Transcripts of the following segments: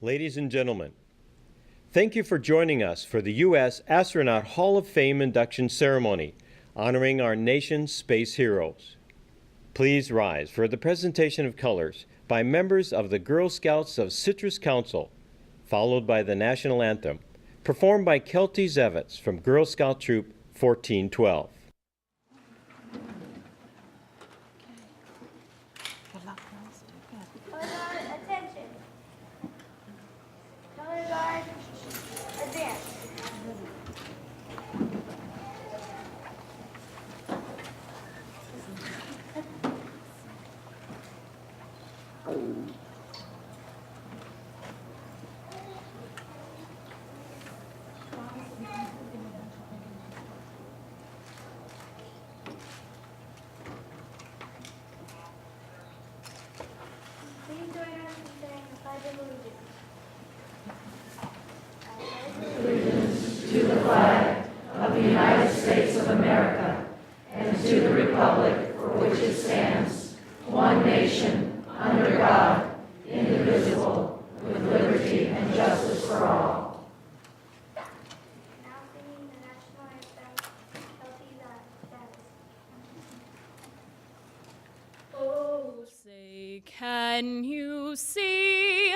Ladies and gentlemen, thank you for joining us for the U.S. Astronaut Hall of Fame induction ceremony, honoring our nation's space heroes. Please rise for the presentation of colors by members of the Girl Scouts of Citrus Council, followed by the national anthem, performed by Kelty Zevitz from Girl Scout Troop 1412. Color guard, attention. Color guard, advance. Please join us in saying the Pledge of Allegiance. To the flag of the United States of America and to the republic for which it stands, one nation, under God, indivisible, with liberty and justice for all. Now singing the national anthem, Kelty Zevitz. Oh, say, can you see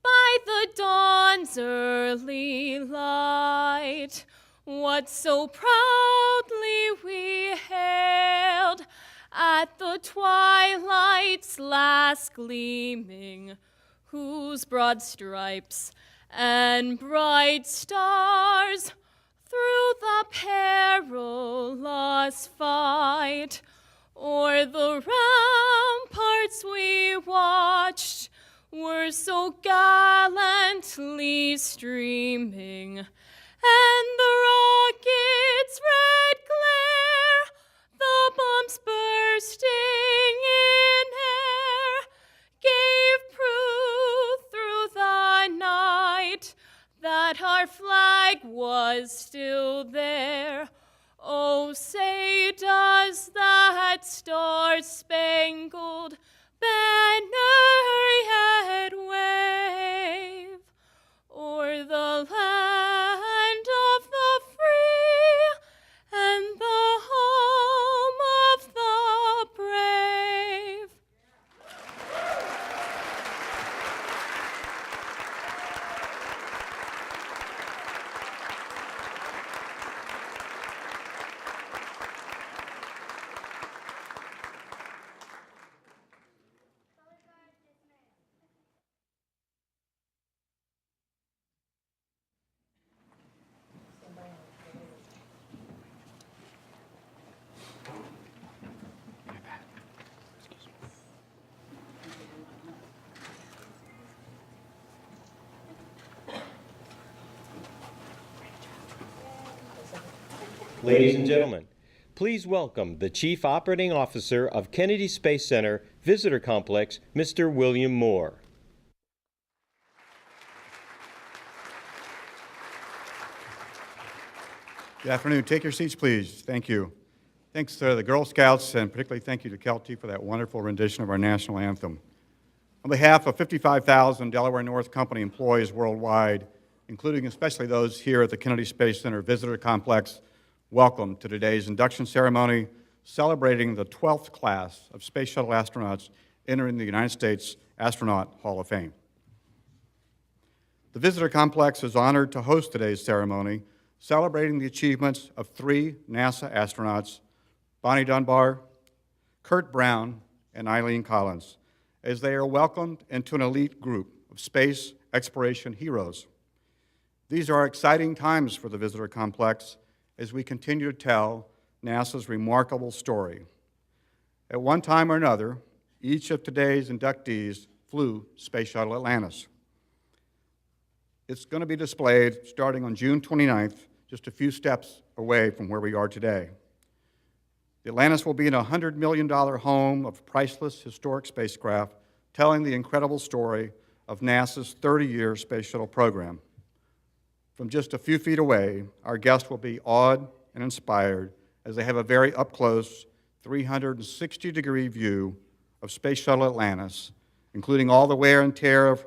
by the dawn's early light what so proudly we hailed at the twilight's last gleaming, whose broad stripes and bright stars through the perilous fight o'er the ramparts we watched were so gallantly streaming, and the rocket's red glare, the bombs bursting in air, gave proof through the night that our flag was still there. Oh, say, does that star-spangled banner yet wave o'er the land of the free and the home of the brave? Color guard, dismiss. Ladies and gentlemen, please welcome the Chief Operating Officer of Kennedy Space Center Visitor Complex, Mr. William Moore. Good afternoon. Take your seats, please. Thank you. Thanks to the Girl Scouts, and particularly thank you to Kelty for that wonderful rendition of our national anthem. On behalf of 55,000 Delaware North Company employees worldwide, including especially those here at the Kennedy Space Center Visitor Complex, welcome to today's induction ceremony celebrating the 12th class of Space Shuttle astronauts entering the United States Astronaut Hall of Fame. The Visitor Complex is honored to host today's ceremony, celebrating the achievements of 3 NASA astronauts, Bonnie Dunbar, Kurt Brown, and Eileen Collins, as they are welcomed into an elite group of space exploration heroes. These are exciting times for the Visitor Complex as we continue to tell NASA's remarkable story. At one time or another, each of today's inductees flew Space Shuttle Atlantis. It's going to be displayed starting on June 29th, just a few steps away from where we are today. The Atlantis will be in a $100 million home of priceless historic spacecraft telling the incredible story of NASA's 30-year space shuttle program. From just a few feet away, our guests will be awed and inspired as they have a very up-close 360-degree view of Space Shuttle Atlantis, including all the wear and tear of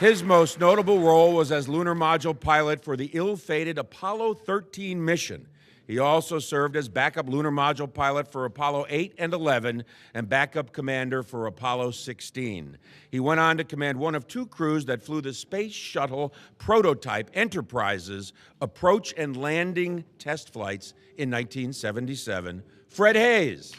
His most notable role was as lunar module pilot for the ill-fated Apollo 13 mission. He also served as backup lunar module pilot for Apollo 8 and 11 and backup commander for Apollo 16. He went on to command one of two crews that flew the Space Shuttle prototype Enterprise's approach and landing test flights in 1977. Fred Haise.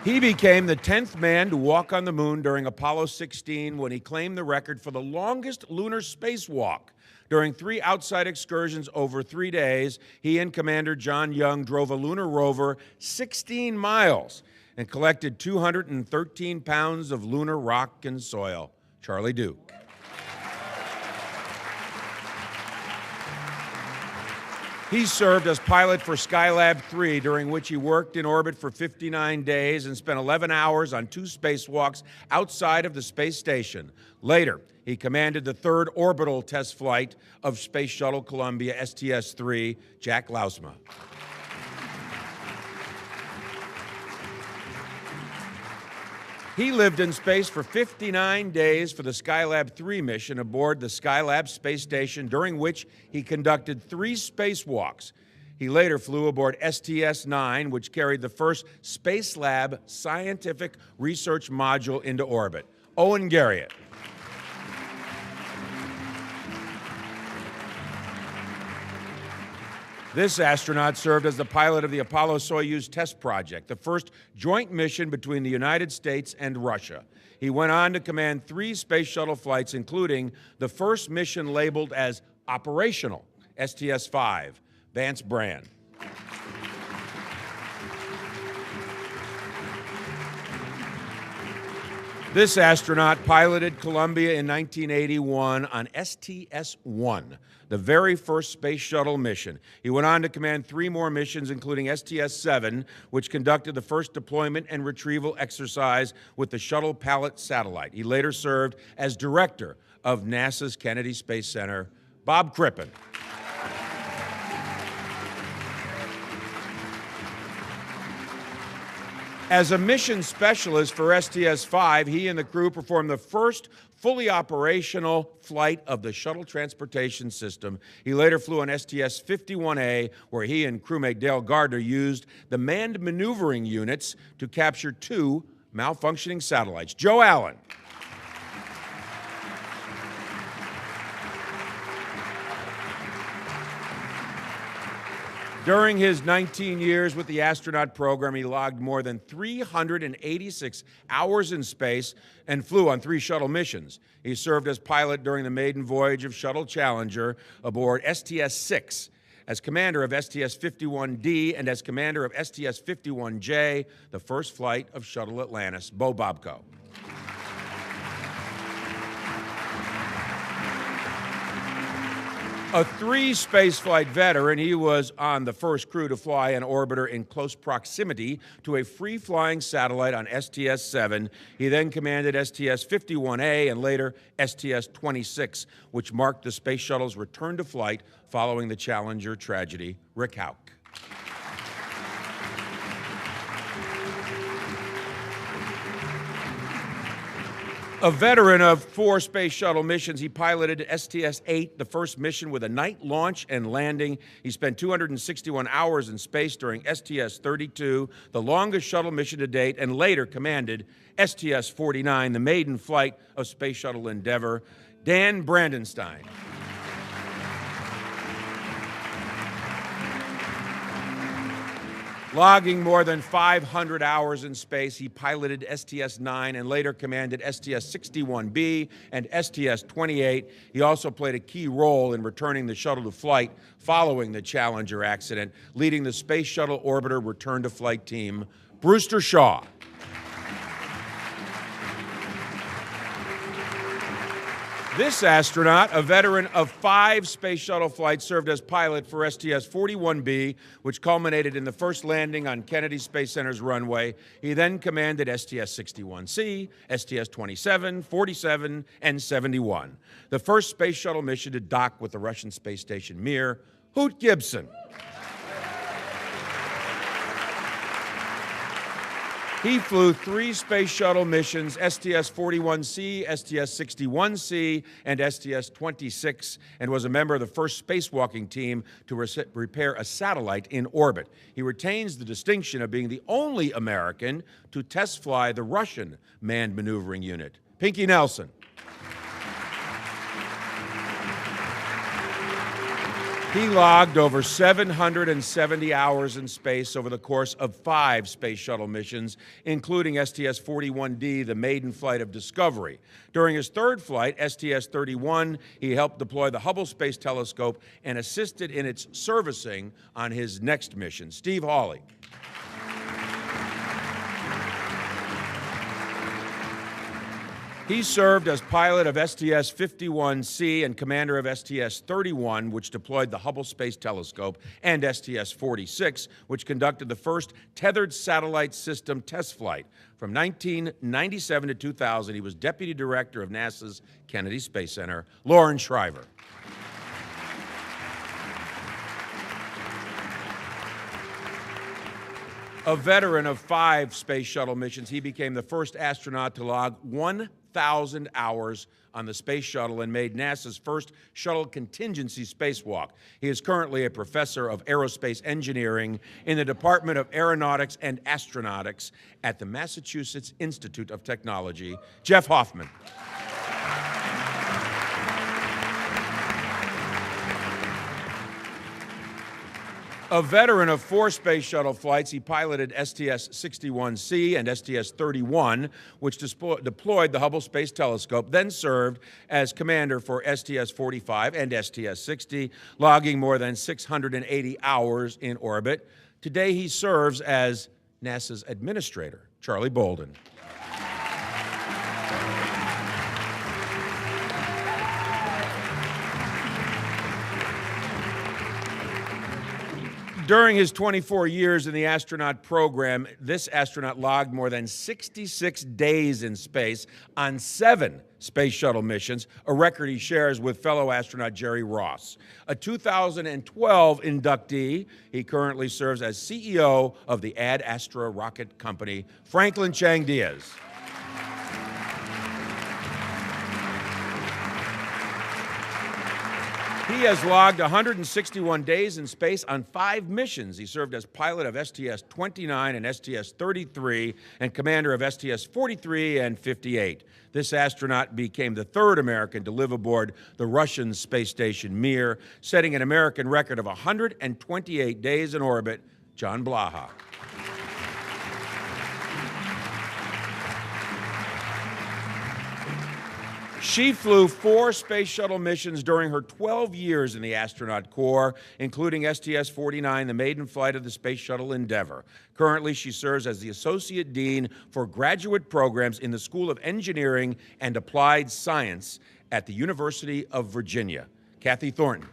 He became the 10th man to walk on the moon during Apollo 16 when he claimed the record for the longest lunar spacewalk. During 3 outside excursions over 3 days, he and Commander John Young drove a lunar rover 16 miles and collected 213 pounds of lunar rock and soil. Charlie Duke. He served as pilot for Skylab 3, during which he worked in orbit for 59 days and spent 11 hours on 2 spacewalks outside of the space station. Later, he commanded the 3rd orbital test flight of Space Shuttle Columbia STS-3, Jack Lausma. He lived in space for 59 days for the Skylab 3 mission aboard the Skylab space station, during which he conducted 3 spacewalks. He later flew aboard STS-9, which carried the first Spacelab scientific research module into orbit. Owen Garriott. This astronaut served as the pilot of the Apollo-Soyuz test project, the first joint mission between the United States and Russia. He went on to command 3 space shuttle flights, including the first mission labeled as operational, STS-5, Vance Brand. This astronaut piloted Columbia in 1981 on STS-1, the very first space shuttle mission. He went on to command 3 more missions, including STS-7, which conducted the first deployment and retrieval exercise with the Shuttle Pallet satellite. He later served as director of NASA's Kennedy Space Center. Bob Crippen. As a mission specialist for STS-5, he and the crew performed the first fully operational flight of the Shuttle Transportation System. He later flew on STS-51A, where he and crewmate Dale Gardner used the manned maneuvering units to capture 2 malfunctioning satellites. Joe Allen. During his 19 years with the astronaut program, he logged more than 386 hours in space and flew on 3 shuttle missions. He served as pilot during the maiden voyage of Shuttle Challenger aboard STS-6, as commander of STS-51D, and as commander of STS-51J, the first flight of Shuttle Atlantis. Bo Bobko. A 3 spaceflight veteran, he was on the first crew to fly an orbiter in close proximity to a free-flying satellite on STS-7. He then commanded STS-51A and later STS-26, which marked the space shuttle's return to flight following the Challenger tragedy. Rick Houck. A veteran of 4 space shuttle missions, he piloted STS-8, the first mission with a night launch and landing. He spent 261 hours in space during STS-32, the longest shuttle mission to date, and later commanded STS-49, the maiden flight of Space Shuttle Endeavour. Dan Brandenstein. Logging more than 500 hours in space, he piloted STS-9 and later commanded STS-61B and STS-28. He also played a key role in returning the shuttle to flight following the Challenger accident, leading the Space Shuttle Orbiter Return to Flight team. Brewster Shaw. This astronaut, a veteran of 5 space shuttle flights, served as pilot for STS-41B, which culminated in the first landing on Kennedy Space Center's runway. He then commanded STS-61C, STS-27, 47, and 71, the first space shuttle mission to dock with the Russian space station Mir. Hoot Gibson. He flew 3 space shuttle missions, STS-41C, STS-61C, and STS-26, and was a member of the first spacewalking team to repair a satellite in orbit. He retains the distinction of being the only American to test fly the Russian Manned Maneuvering Unit. Pinky Nelson. He logged over 770 hours in space over the course of 5 space shuttle missions, including STS-41D, the maiden flight of Discovery. During his 3rd flight, STS-31, he helped deploy the Hubble Space Telescope and assisted in its servicing on his next mission. Steve Hawley. He served as pilot of STS-51C and commander of STS-31, which deployed the Hubble Space Telescope, and STS-46, which conducted the first tethered satellite system test flight. From 1997 to 2000, he was deputy director of NASA's Kennedy Space Center. Lauren Shriver. A veteran of 5 space shuttle missions, he became the first astronaut to log 1,000 hours on the space shuttle and made NASA's first shuttle contingency spacewalk. He is currently a professor of aerospace engineering in the Department of Aeronautics and Astronautics at the Massachusetts Institute of Technology. Jeff Hoffman. A veteran of 4 space shuttle flights, he piloted STS-61C and STS-31, which deployed the Hubble Space Telescope, then served as commander for STS-45 and STS-60, logging more than 680 hours in orbit. Today, he serves as NASA's administrator. Charlie Bolden. During his 24 years in the astronaut program, this astronaut logged more than 66 days in space on 7 space shuttle missions, a record he shares with fellow astronaut Jerry Ross. A 2012 inductee, he currently serves as CEO of the Ad Astra rocket company, Franklin Chang Diaz. He has logged 161 days in space on 5 missions. He served as pilot of STS-29 and STS-33 and commander of STS-43 and 58. This astronaut became the 3rd American to live aboard the Russian space station Mir, setting an American record of 128 days in orbit. John Blaha. She flew 4 space shuttle missions during her 12 years in the astronaut corps, including STS-49, the maiden flight of the Space Shuttle Endeavour. Currently, she serves as the Associate Dean for Graduate Programs in the School of Engineering and Applied Science at the University of Virginia. Kathy Thornton.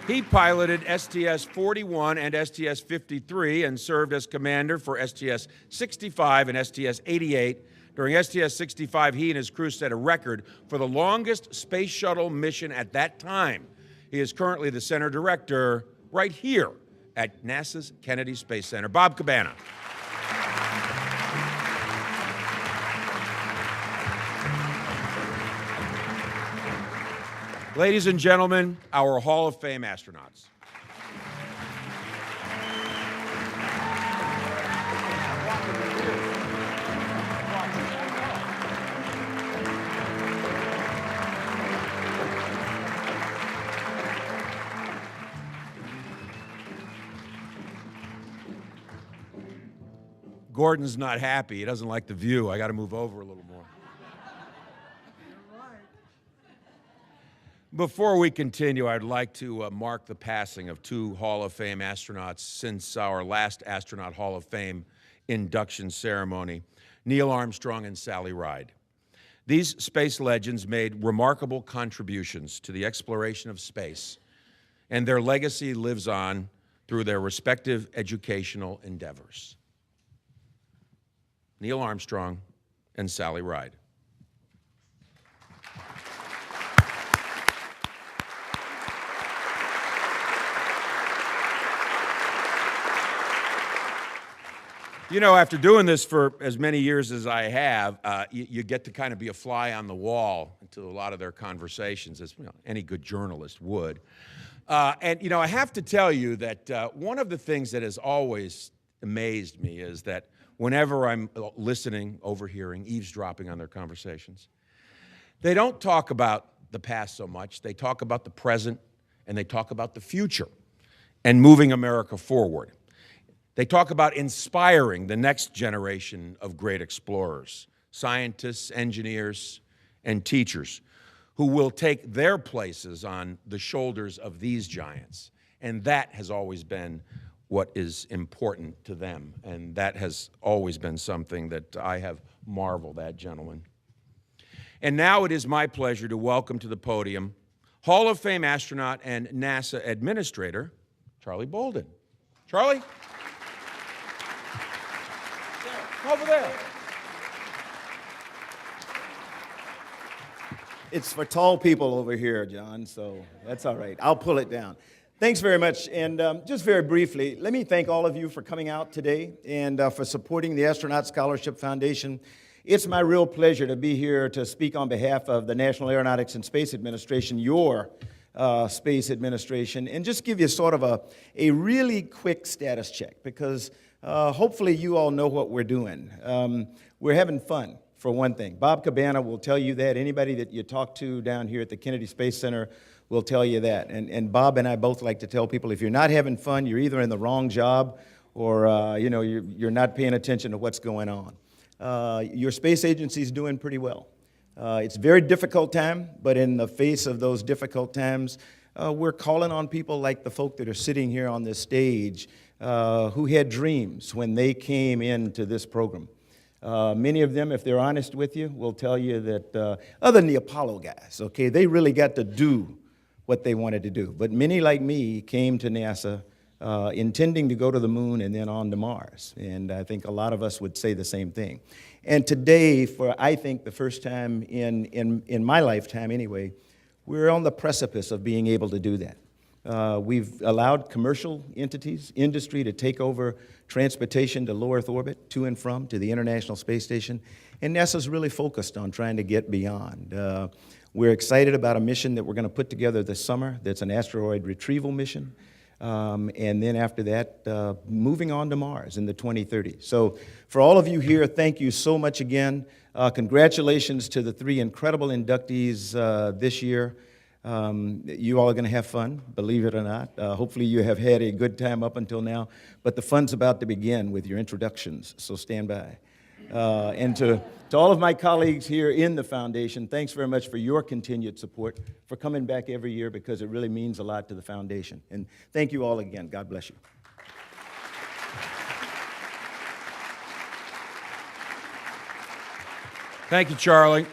He piloted STS-41 and STS-53 and served as commander for STS-65 and STS-88. During STS-65, he and his crew set a record for the longest space shuttle mission at that time. He is currently the center director right here at NASA's Kennedy Space Center. Bob Cabana. Ladies and gentlemen, our Hall of Fame astronauts. Gordon's not happy. He doesn't like the view. I got to move over a little more. Before we continue, I'd like to mark the passing of 2 Hall of Fame astronauts since our last Astronaut Hall of Fame induction ceremony, Neil Armstrong and Sally Ride. These space legends made remarkable contributions to the exploration of space, and their legacy lives on through their respective educational endeavors. Neil Armstrong and Sally Ride. You know, after doing this for as many years as I have, you get to kind of be a fly on the wall to a lot of their conversations, as any good journalist would. And, I have to tell you that one of the things that has always amazed me is that whenever I'm listening, overhearing, eavesdropping on their conversations, they don't talk about the past so much. They talk about the present, and they talk about the future and moving America forward. They talk about inspiring the next generation of great explorers, scientists, engineers, and teachers who will take their places on the shoulders of these giants. And that has always been what is important to them. And that has always been something that I have marveled at, gentlemen. And now it is my pleasure to welcome to the podium Hall of Fame astronaut and NASA administrator, Charlie Bolden. Charlie? Over there. It's for tall people over here, John, so that's all right. I'll pull it down. Thanks very much. And just very briefly, let me thank all of you for coming out today and for supporting the Astronaut Scholarship Foundation. It's my real pleasure to be here to speak on behalf of the National Aeronautics and Space Administration, your space administration, and just give you sort of a really quick status check, because hopefully you all know what we're doing. We're having fun, for one thing. Bob Cabana will tell you that. Anybody that you talk to down here at the Kennedy Space Center will tell you that. And Bob and I both like to tell people, if you're not having fun, you're either in the wrong job or you're not paying attention to what's going on. Your space agency is doing pretty well. It's a very difficult time, but in the face of those difficult times, we're calling on people like the folk that are sitting here on this stage who had dreams when they came into this program. Many of them, if they're honest with you, will tell you that, other than the Apollo guys, okay, they really got to do what they wanted to do. But many like me came to NASA intending to go to the moon and then on to Mars. And I think a lot of us would say the same thing. And today, for I think the first time in my lifetime anyway, we're on the precipice of being able to do that. We've allowed commercial entities, industry, to take over transportation to low Earth orbit, to and from, to the International Space Station, and NASA's really focused on trying to get beyond. We're excited about a mission that we're going to put together this summer that's an asteroid retrieval mission, and then after that, moving on to Mars in the 2030s. So for all of you here, thank you so much again. Congratulations to the 3 incredible inductees this year. You all are going to have fun, believe it or not. Hopefully you have had a good time up until now, but the fun's about to begin with your introductions, so stand by. And to all of my colleagues here in the foundation, thanks very much for your continued support, for coming back every year, because it really means a lot to the foundation. And thank you all again. God bless you. Thank you, Charlie.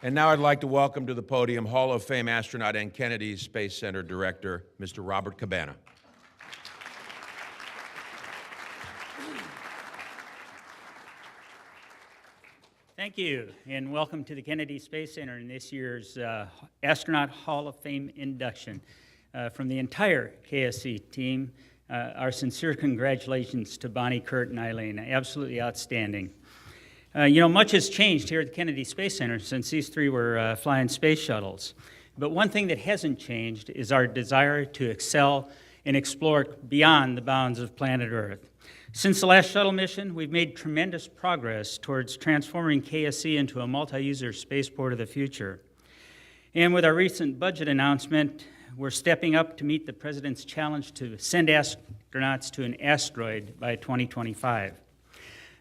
And now I'd like to welcome to the podium Hall of Fame astronaut and Kennedy Space Center Director, Mr. Robert Cabana. Thank you, and welcome to the Kennedy Space Center in this year's Astronaut Hall of Fame induction. From the entire KSC team, our sincere congratulations to Bonnie, Kurt, and Eileen. Absolutely outstanding. Much has changed here at the Kennedy Space Center since these 3 were flying space shuttles. But one thing that hasn't changed is our desire to excel and explore beyond the bounds of planet Earth. Since the last shuttle mission, we've made tremendous progress towards transforming KSC into a multi-user spaceport of the future. And with our recent budget announcement, we're stepping up to meet the President's challenge to send astronauts to an asteroid by 2025.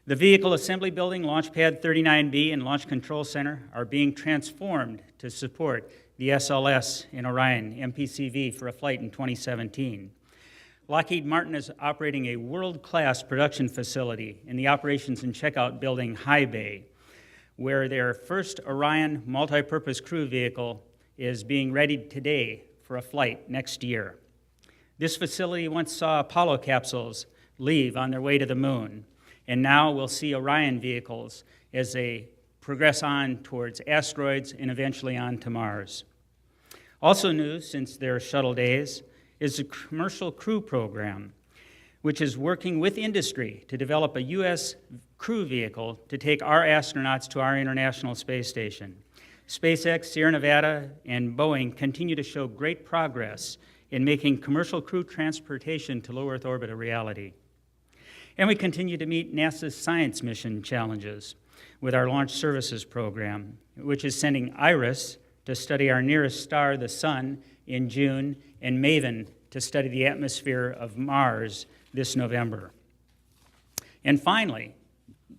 The Vehicle Assembly Building, Launch Pad 39B, and Launch Control Center are being transformed to support the SLS and Orion MPCV for a flight in 2017. Lockheed Martin is operating a world-class production facility in the Operations and Checkout Building High Bay, where their first Orion multi-purpose crew vehicle is being readied today for a flight next year. This facility once saw Apollo capsules leave on their way to the moon, and now we'll see Orion vehicles as they progress on towards asteroids and eventually on to Mars. Also new since their shuttle days is the Commercial Crew Program, which is working with industry to develop a U.S. crew vehicle to take our astronauts to our International Space Station. SpaceX, Sierra Nevada, and Boeing continue to show great progress in making commercial crew transportation to low Earth orbit a reality. And we continue to meet NASA's science mission challenges with our Launch Services Program, which is sending IRIS to study our nearest star, the Sun, in June, and MAVEN to study the atmosphere of Mars this November. And finally,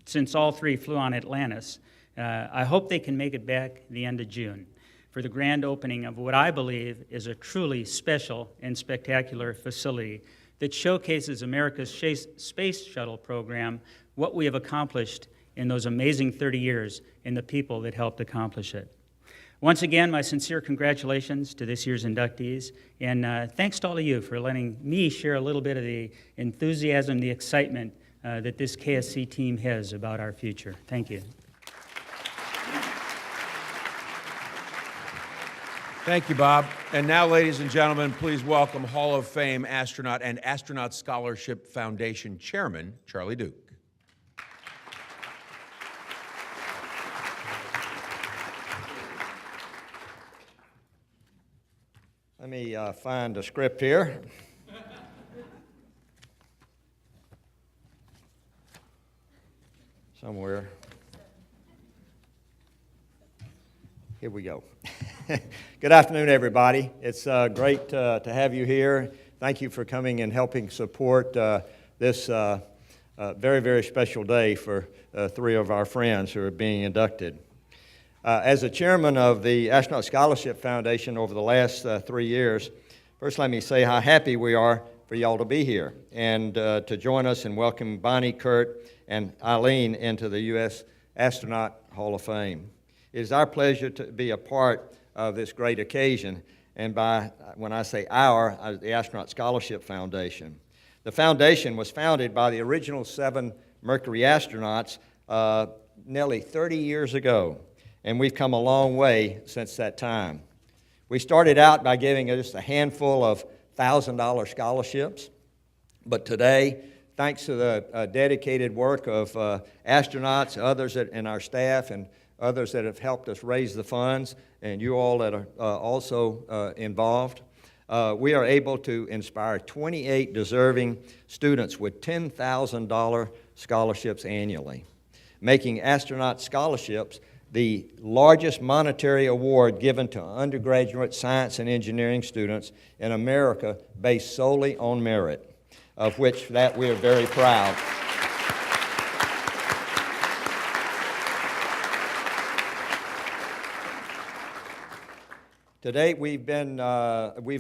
since all three flew on Atlantis, I hope they can make it back the end of June for the grand opening of what I believe is a truly special and spectacular facility that showcases America's space shuttle program, what we have accomplished in those amazing 30 years, and the people that helped accomplish it. Once again, my sincere congratulations to this year's inductees, and thanks to all of you for letting me share a little bit of the enthusiasm, the excitement that this KSC team has about our future. Thank you. Thank you, Bob. And now, ladies and gentlemen, please welcome Hall of Fame astronaut and Astronaut Scholarship Foundation Chairman, Charlie Duke. Let me find a script here. Somewhere. Here we go. Good afternoon, everybody. It's great to have you here. Thank you for coming and helping support this very, very special day for three of our friends who are being inducted. As the chairman of the Astronaut Scholarship Foundation over the last 3 years, first let me say how happy we are for y'all to be here and to join us and welcome Bonnie, Kurt, and Eileen into the U.S. Astronaut Hall of Fame. It is our pleasure to be a part of this great occasion, and when I say our, the Astronaut Scholarship Foundation. The foundation was founded by the original 7 Mercury astronauts nearly 30 years ago, and we've come a long way since that time. We started out by giving just a handful of $1,000 scholarships, but today, thanks to the dedicated work of astronauts, others in our staff, and others that have helped us raise the funds, and you all that are also involved, we are able to inspire 28 deserving students with $10,000 scholarships annually, making astronaut scholarships the largest monetary award given to undergraduate science and engineering students in America based solely on merit, of which that we are very proud. To date, we've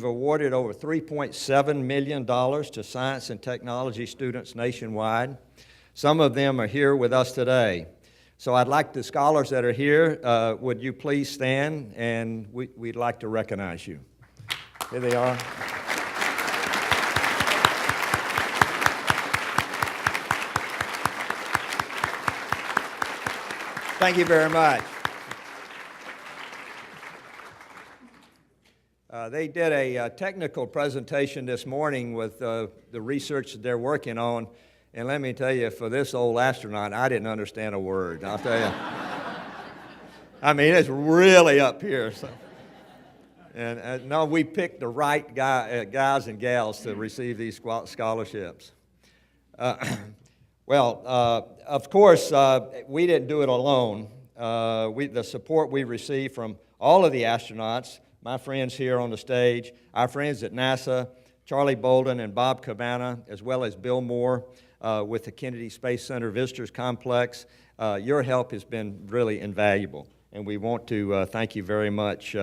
awarded over $3.7 million to science and technology students nationwide. Some of them are here with us today. So I'd like the scholars that are here, would you please stand, and we'd like to recognize you. Here they are. Thank you very much. They did a technical presentation this morning with the research that they're working on, and let me tell you, for this old astronaut, I didn't understand a word, I'll tell you. I mean, it's really up here. So. And no, we picked the right guys and gals to receive these scholarships. Of course, we didn't do it alone. The support we received from all of the astronauts, my friends here on the stage, our friends at NASA, Charlie Bolden and Bob Cabana, as well as Bill Moore with the Kennedy Space Center Visitors Complex. Your help has been really invaluable, and we want to thank you very much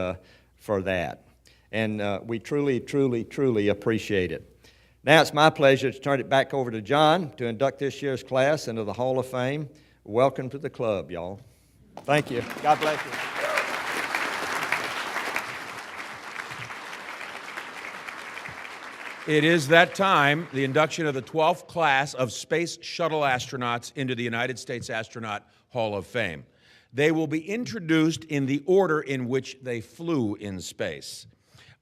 for that. And we truly, truly, truly appreciate it. Now it's my pleasure to turn it back over to John to induct this year's class into the Hall of Fame. Welcome to the club, y'all. Thank you. God bless you. It is that time, the induction of the 12th class of Space Shuttle astronauts into the United States Astronaut Hall of Fame. They will be introduced in the order in which they flew in space.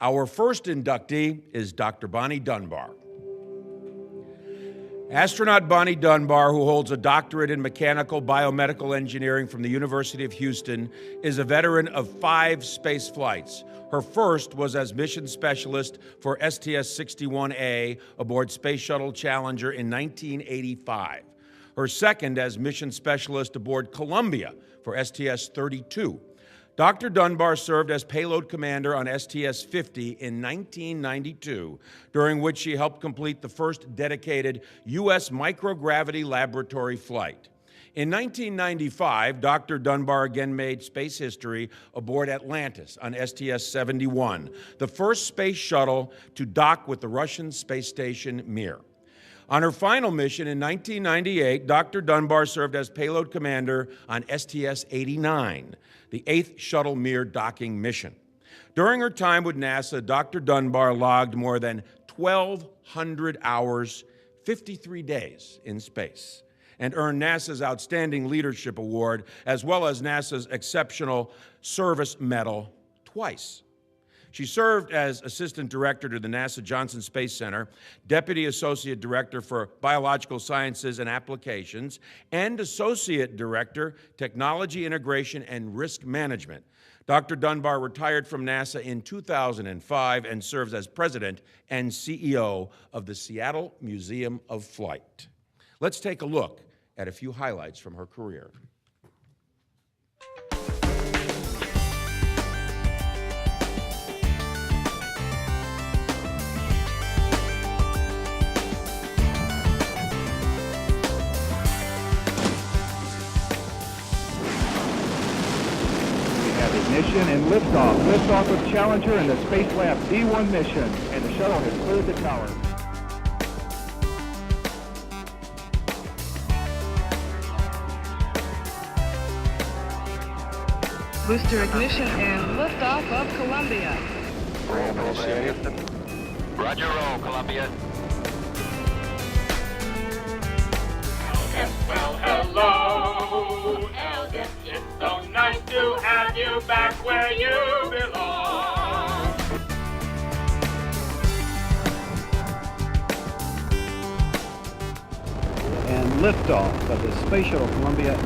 Our first inductee is Dr. Bonnie Dunbar. Astronaut Bonnie Dunbar, who holds a doctorate in mechanical biomedical engineering from the University of Houston, is a veteran of 5 space flights. Her first was as mission specialist for STS-61A aboard Space Shuttle Challenger in 1985. Her second as mission specialist aboard Columbia for STS-32. Dr. Dunbar served as payload commander on STS-50 in 1992, during which she helped complete the first dedicated U.S. microgravity laboratory flight. In 1995, Dr. Dunbar again made space history aboard Atlantis on STS-71, the first space shuttle to dock with the Russian space station Mir. On her final mission in 1998, Dr. Dunbar served as payload commander on STS-89, the 8th Shuttle Mir docking mission. During her time with NASA, Dr. Dunbar logged more than 1,200 hours, 53 days in space, and earned NASA's Outstanding Leadership Award, as well as NASA's Exceptional Service Medal twice. She served as Assistant Director to the NASA Johnson Space Center, Deputy Associate Director for Biological Sciences and Applications, and Associate Director, Technology Integration and Risk Management. Dr. Dunbar retired from NASA in 2005 and serves as President and CEO of the Seattle Museum of Flight. Let's take a look at a few highlights from her career. Ignition and liftoff. Liftoff of Challenger and the Space Lab D1 mission. And the shuttle has cleared the tower. Booster ignition and liftoff of Columbia. Roger, roll, Columbia. Well, hello, Elvis. It's so nice to have you back where you belong. And liftoff of the Space Shuttle Columbia.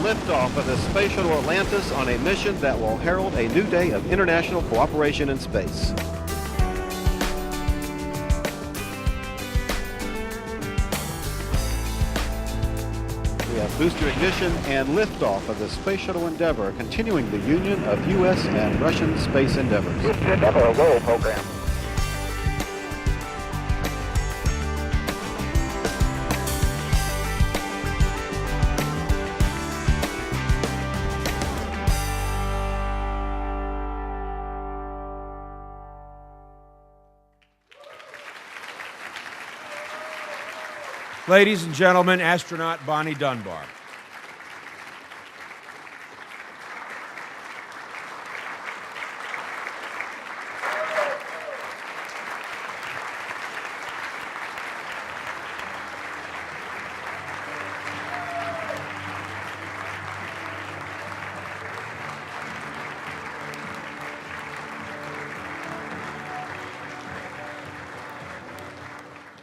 Liftoff of the Space Shuttle Atlantis on a mission that will herald a new day of international cooperation in space. We have booster ignition and liftoff of the Space Shuttle Endeavour, continuing the union of U.S. and Russian space endeavors. Booster Endeavour, roll program. Ladies and gentlemen, astronaut Bonnie Dunbar.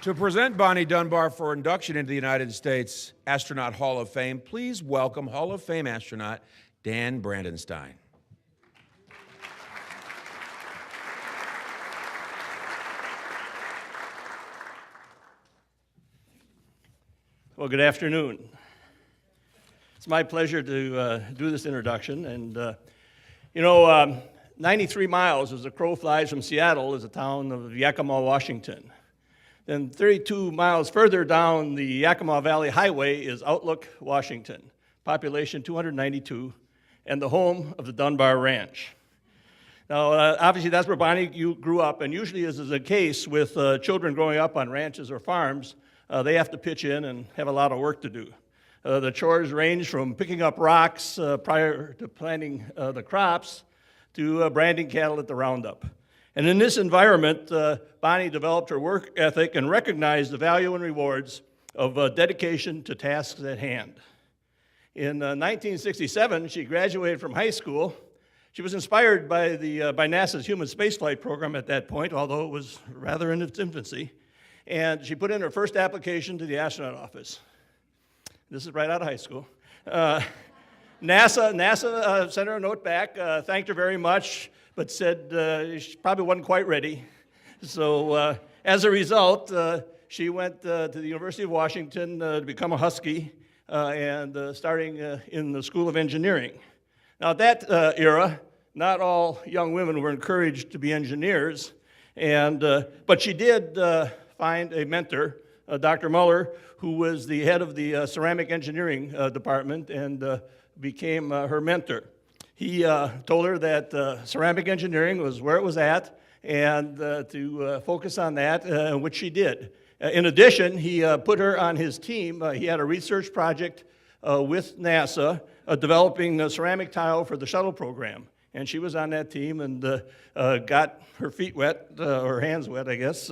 To present Bonnie Dunbar for induction into the United States Astronaut Hall of Fame, please welcome Hall of Fame astronaut Dan Brandenstein. Well, good afternoon. It's my pleasure to do this introduction. And, 93 miles as the crow flies from Seattle is the town of Yakima, Washington. Then 32 miles further down the Yakima Valley Highway is Outlook, Washington, population 292, and the home of the Dunbar Ranch. Now, obviously, that's where Bonnie grew up, and usually, as is the case with children growing up on ranches or farms, they have to pitch in and have a lot of work to do. The chores range from picking up rocks prior to planting the crops to branding cattle at the roundup. And in this environment, Bonnie developed her work ethic and recognized the value and rewards of dedication to tasks at hand. In 1967, she graduated from high school. She was inspired by NASA's human spaceflight program at that point, although it was rather in its infancy. And she put in her first application to the astronaut office. This is right out of high school. NASA sent her a note back, thanked her very much, but said she probably wasn't quite ready. So as a result, she went to the University of Washington to become a Husky and starting in the School of Engineering. Now at that era, not all young women were encouraged to be engineers, but she did find a mentor, Dr. Muller, who was the head of the ceramic engineering department and became her mentor. He told her that ceramic engineering was where it was at and to focus on that, which she did. In addition, he put her on his team. He had a research project with NASA developing a ceramic tile for the shuttle program. And she was on that team and got her feet wet, or hands wet, I guess,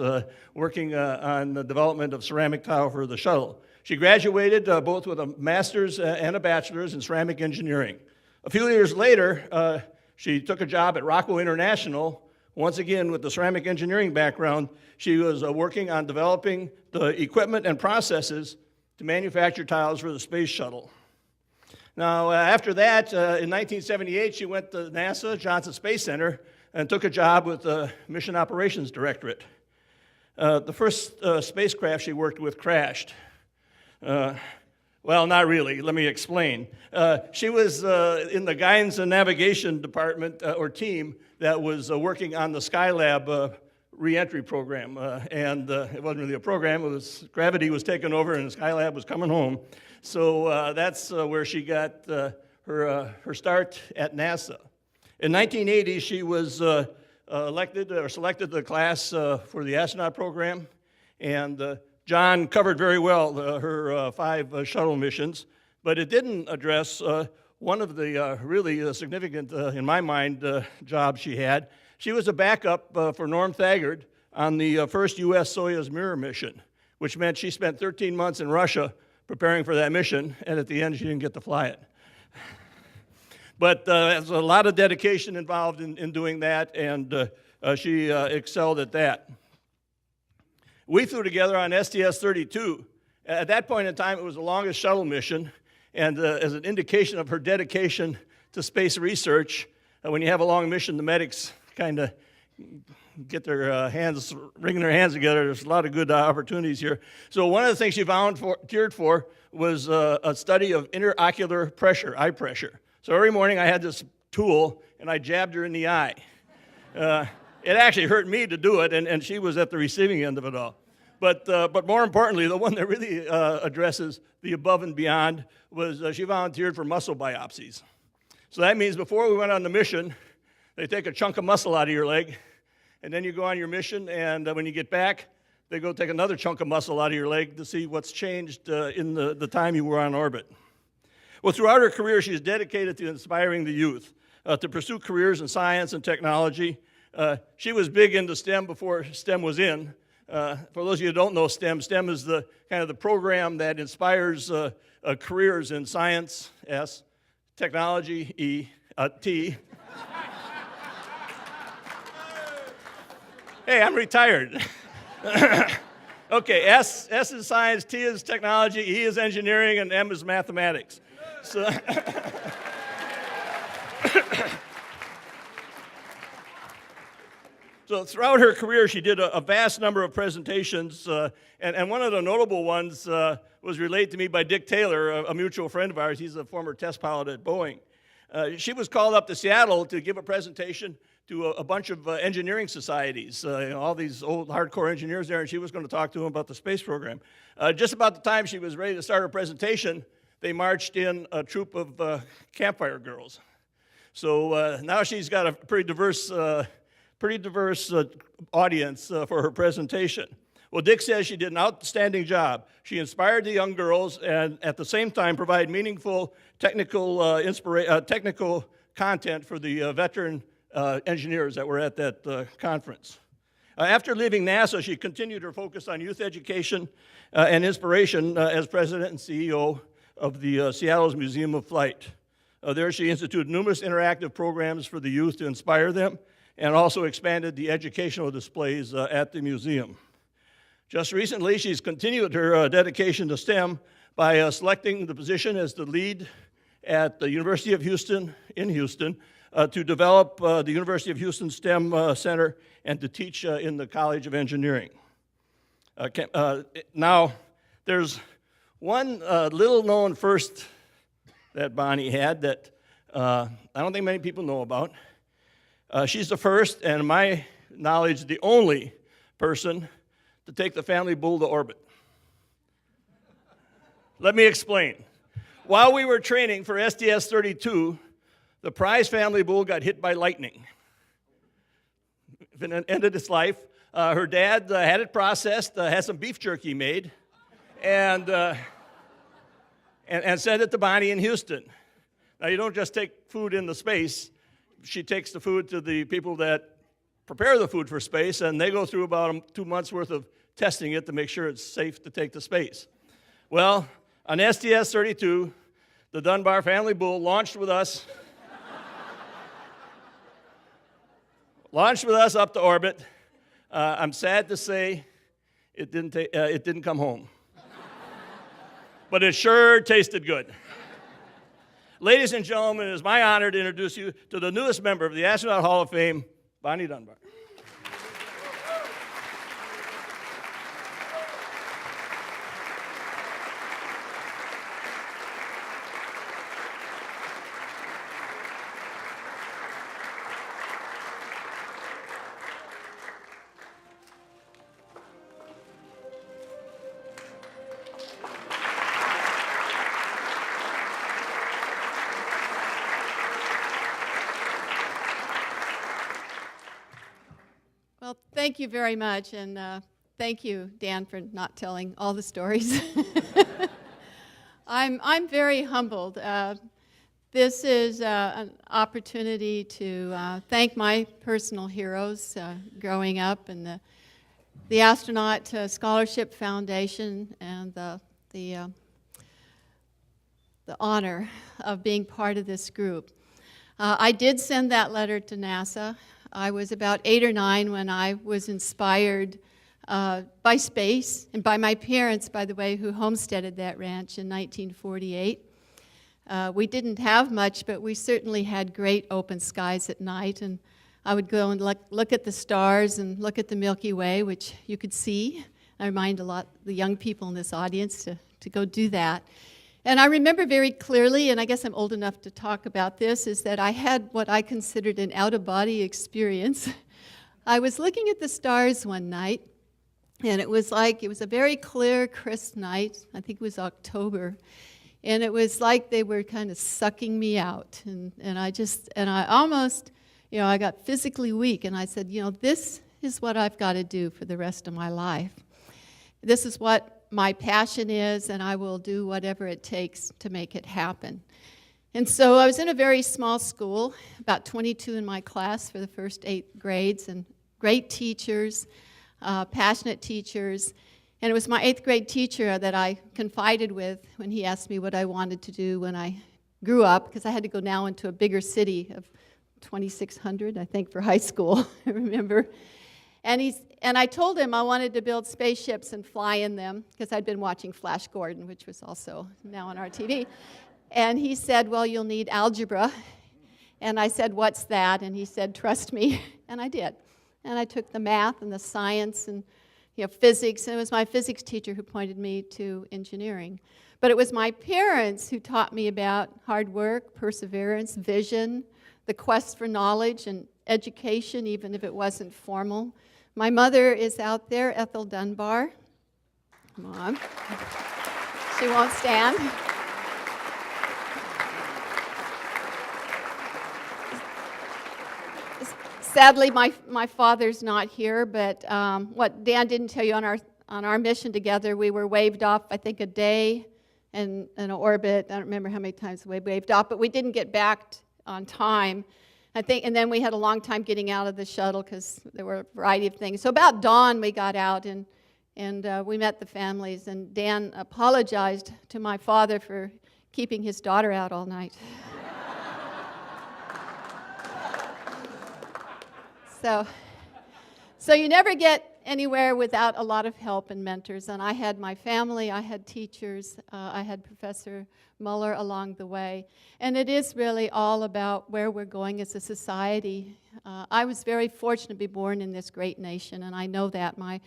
working on the development of ceramic tile for the shuttle. She graduated both with a master's and a bachelor's in ceramic engineering. A few years later, she took a job at Rockwell International. Once again, with the ceramic engineering background, she was working on developing the equipment and processes to manufacture tiles for the space shuttle. Now, after that, in 1978, she went to NASA, Johnson Space Center, and took a job with the Mission Operations Directorate. The first spacecraft she worked with crashed. Well, not really. Let me explain. She was in the guidance and navigation department or team that was working on the Skylab re-entry program. And it wasn't really a program. It was gravity was taking over and Skylab was coming home. So that's where she got her start at NASA. In 1980, she was elected or selected to the class for the astronaut program. And John covered very well her 5 shuttle missions, but it didn't address one of the really significant, in my mind, jobs she had. She was a backup for Norm Thagard on the first U.S. Soyuz Mirror mission, which meant she spent 13 months in Russia preparing for that mission, and at the end, she didn't get to fly it. But there's a lot of dedication involved in doing that, and she excelled at that. We flew together on STS-32. At that point in time, it was the longest shuttle mission, and as an indication of her dedication to space research, when you have a long mission, the medics kind of get their wringing their hands together. There's a lot of good opportunities here. So one of the things she volunteered for was a study of interocular pressure, eye pressure. So every morning I had this tool, and I jabbed her in the eye. It actually hurt me to do it, and she was at the receiving end of it all. But more importantly, the one that really addresses the above and beyond was she volunteered for muscle biopsies. So that means before we went on the mission, they take a chunk of muscle out of your leg, and then you go on your mission, and when you get back, they go take another chunk of muscle out of your leg to see what's changed in the time you were on orbit. Well, throughout her career, she's dedicated to inspiring the youth to pursue careers in science and technology. She was big into STEM before STEM was in. For those of you who don't know STEM, STEM is the kind of the program that inspires careers in science, S, technology, E, T. Hey, I'm retired. Okay, S is science, T is technology, E is engineering, and M is mathematics. So, so throughout her career, she did a vast number of presentations, and one of the notable ones was relayed to me by Dick Taylor, a mutual friend of ours. He's a former test pilot at Boeing. She was called up to Seattle to give a presentation to a bunch of engineering societies, all these old hardcore engineers there, and she was going to talk to them about the space program. Just about the time she was ready to start her presentation, they marched in a troop of campfire girls. So now she's got a pretty diverse audience for her presentation. Well, Dick says she did an outstanding job. She inspired the young girls and at the same time provided meaningful technical content for the veteran engineers that were at that conference. After leaving NASA, she continued her focus on youth education and inspiration as president and CEO of the Seattle's Museum of Flight. There she instituted numerous interactive programs for the youth to inspire them, and also expanded the educational displays at the museum. Just recently, she's continued her dedication to STEM by selecting the position as the lead at the University of Houston, in Houston, to develop the University of Houston STEM Center and to teach in the College of Engineering. Now, there's one little-known first that Bonnie had that I don't think many people know about. She's the first, and in my knowledge, the only person to take the family bull to orbit. Let me explain. While we were training for STS-32, the prize family bull got hit by lightning. It ended its life. Her dad had it processed, had some beef jerky made, and sent it to Bonnie in Houston. Now, you don't just take food into space. She takes the food to the people that prepare the food for space, and they go through about 2 months' worth of testing it to make sure it's safe to take to space. Well, on STS-32, the Dunbar family bull launched with us up to orbit. I'm sad to say it didn't come home. But it sure tasted good. Ladies and gentlemen, it is my honor to introduce you to the newest member of the Astronaut Hall of Fame, Bonnie Dunbar. Well, thank you very much, and thank you, Dan, for not telling all the stories. I'm very humbled. This is an opportunity to thank my personal heroes growing up, and the Astronaut Scholarship Foundation, and the honor of being part of this group. I did send that letter to NASA. I was about 8 or 9 when I was inspired by space, and by my parents, by the way, who homesteaded that ranch in 1948. We didn't have much, but we certainly had great open skies at night, and I would go and look at the stars and look at the Milky Way, which you could see. I remind a lot the young people in this audience to go do that. And I remember very clearly, and I guess I'm old enough to talk about this, is that I had what I considered an out-of-body experience. I was looking at the stars one night, and it was a very clear, crisp night. I think it was October. And it was like they were kind of sucking me out. And I almost, I got physically weak. And I said, this is what I've got to do for the rest of my life. This is what my passion is, and I will do whatever it takes to make it happen. And so I was in a very small school, about 22 in my class for the first 8 grades, and great teachers, passionate teachers. And it was my 8th grade teacher that I confided with when he asked me what I wanted to do when I grew up, because I had to go now into a bigger city of 2,600, I think, for high school, I remember. And I told him I wanted to build spaceships and fly in them, because I'd been watching Flash Gordon, which was also now on our TV. And he said, well, you'll need algebra. And I said, what's that? And he said, trust me. And I did. And I took the math and the science and physics, and it was my physics teacher who pointed me to engineering. But it was my parents who taught me about hard work, perseverance, vision, the quest for knowledge and education, even if it wasn't formal. My mother is out there, Ethel Dunbar. Come on. She won't stand. Sadly, my father's not here, but what Dan didn't tell you on our mission together, we were waved off, I think, a day in an orbit. I don't remember how many times we waved off, but we didn't get back on time. I think, and then we had a long time getting out of the shuttle because there were a variety of things. So about dawn, we got out and we met the families. And Dan apologized to my father for keeping his daughter out all night. So you never get anywhere without a lot of help and mentors. And I had my family, I had teachers, I had Professor Muller along the way. And it is really all about where we're going as a society. I was very fortunate to be born in this great nation, and I know that. My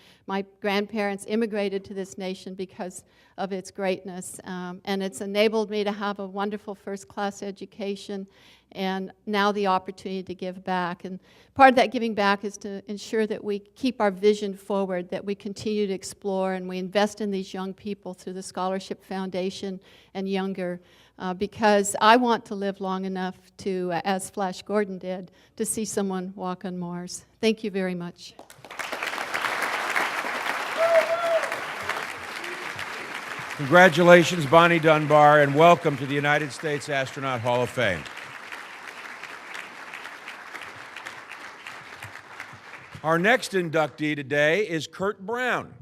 grandparents immigrated to this nation because of its greatness, and it's enabled me to have a wonderful first-class education and now the opportunity to give back. And part of that giving back is to ensure that we keep our vision forward, that we continue to explore, and we invest in these young people through the Scholarship Foundation and younger, because I want to live long enough to, as Flash Gordon did, to see someone walk on Mars. Thank you very much. Congratulations, Bonnie Dunbar, and welcome to the United States Astronaut Hall of Fame. Our next inductee today is Kurt Brown.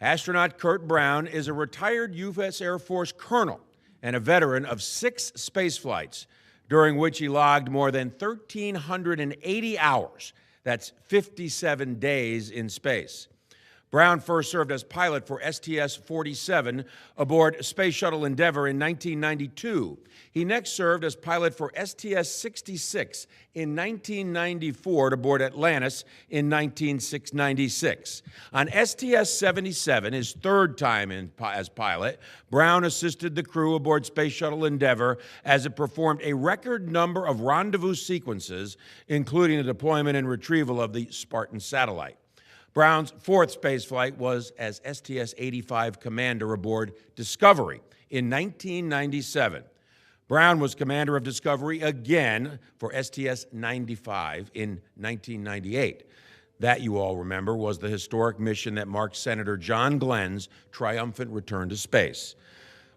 Astronaut Kurt Brown is a retired U.S. Air Force colonel and a veteran of 6 space flights, during which he logged more than 1,380 hours. That's 57 days in space. Brown first served as pilot for STS-47 aboard Space Shuttle Endeavour in 1992. He next served as pilot for STS-66 in 1994 aboard Atlantis in 1996. On STS-77, his third time as pilot, Brown assisted the crew aboard Space Shuttle Endeavour as it performed a record number of rendezvous sequences, including the deployment and retrieval of the Spartan satellite. Brown's 4th spaceflight was as STS-85 commander aboard Discovery in 1997. Brown was commander of Discovery again for STS-95 in 1998. That, you all remember, was the historic mission that marked Senator John Glenn's triumphant return to space.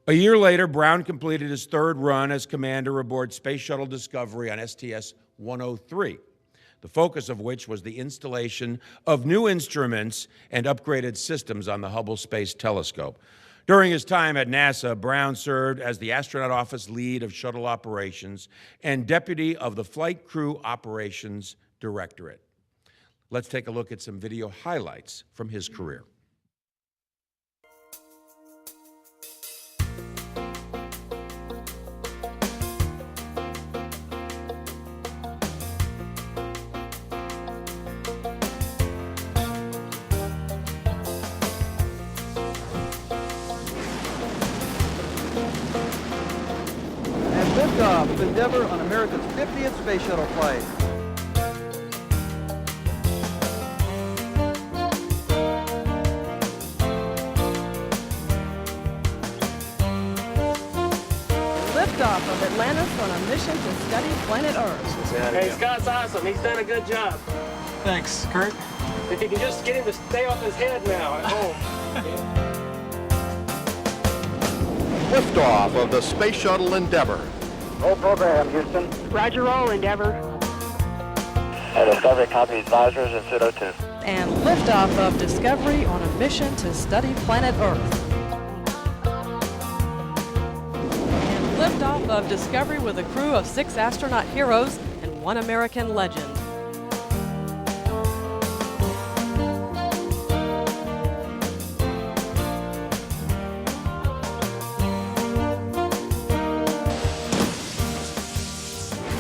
A year later, Brown completed his 3rd run as commander aboard Space Shuttle Discovery on STS-103. The focus of which was the installation of new instruments and upgraded systems on the Hubble Space Telescope. During his time at NASA, Brown served as the Astronaut Office Lead of Shuttle Operations and Deputy of the Flight Crew Operations Directorate. Let's take a look at some video highlights from his career. Liftoff of Endeavour on America's 50th space shuttle flight. Liftoff of Atlantis on a mission to study planet Earth. Hey, Scott's awesome. He's done a good job. Thanks, Kurt. If you can just get him to stay off his head now at home. Liftoff of the Space Shuttle Endeavour. Roll program, Houston. Roger, roll, Endeavour. Discovery copy advisors in pseudo 2. And liftoff of Discovery on a mission to study planet Earth. And liftoff of Discovery with a crew of 6 astronaut heroes and 1 American legend.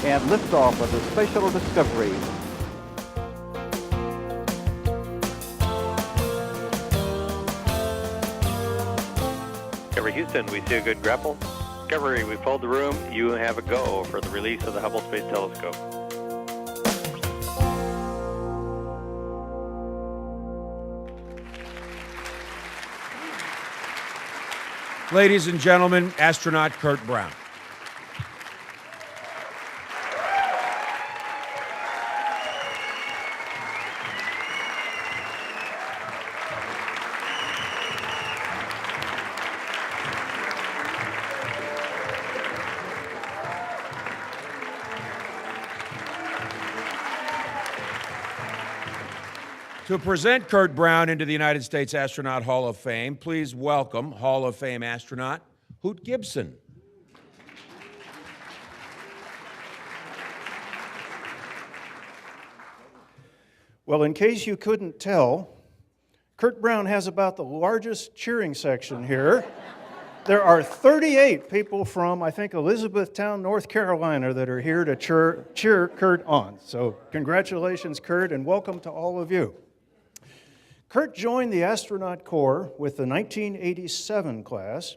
And liftoff of the Space Shuttle Discovery. Discovery Houston, we see a good grapple. Discovery, we pulled the room. You have a go for the release of the Hubble Space Telescope. Ladies and gentlemen, astronaut Kurt Brown. To present Kurt Brown into the United States Astronaut Hall of Fame, please welcome Hall of Fame astronaut Hoot Gibson. Well, in case you couldn't tell, Kurt Brown has about the largest cheering section here. There are 38 people from, I think, Elizabethtown, North Carolina, that are here to cheer Kurt on. So congratulations, Kurt, and welcome to all of you. Kurt joined the Astronaut Corps with the 1987 class,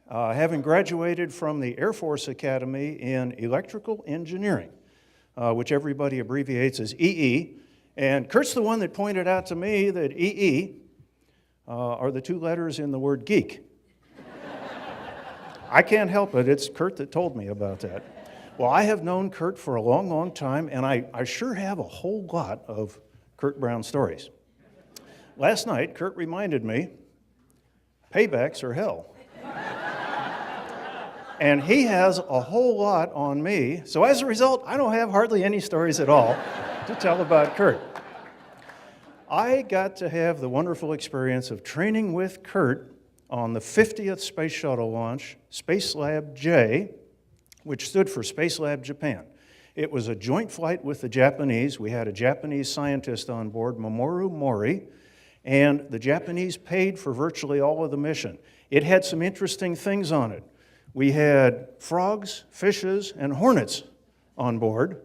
having graduated from the Air Force Academy in Electrical Engineering, which everybody abbreviates as EE. And Kurt's the one that pointed out to me that EE are the two letters in the word geek. I can't help it. It's Kurt that told me about that. Well, I have known Kurt for a long, long time, and I sure have a whole lot of Kurt Brown stories. Last night, Kurt reminded me, paybacks are hell. And he has a whole lot on me, so as a result, I don't have hardly any stories at all to tell about Kurt. I got to have the wonderful experience of training with Kurt on the 50th Space Shuttle launch, Space Lab J, which stood for Space Lab Japan. It was a joint flight with the Japanese. We had a Japanese scientist on board, Mamoru Mori, and the Japanese paid for virtually all of the mission. It had some interesting things on it. We had frogs, fishes, and hornets on board.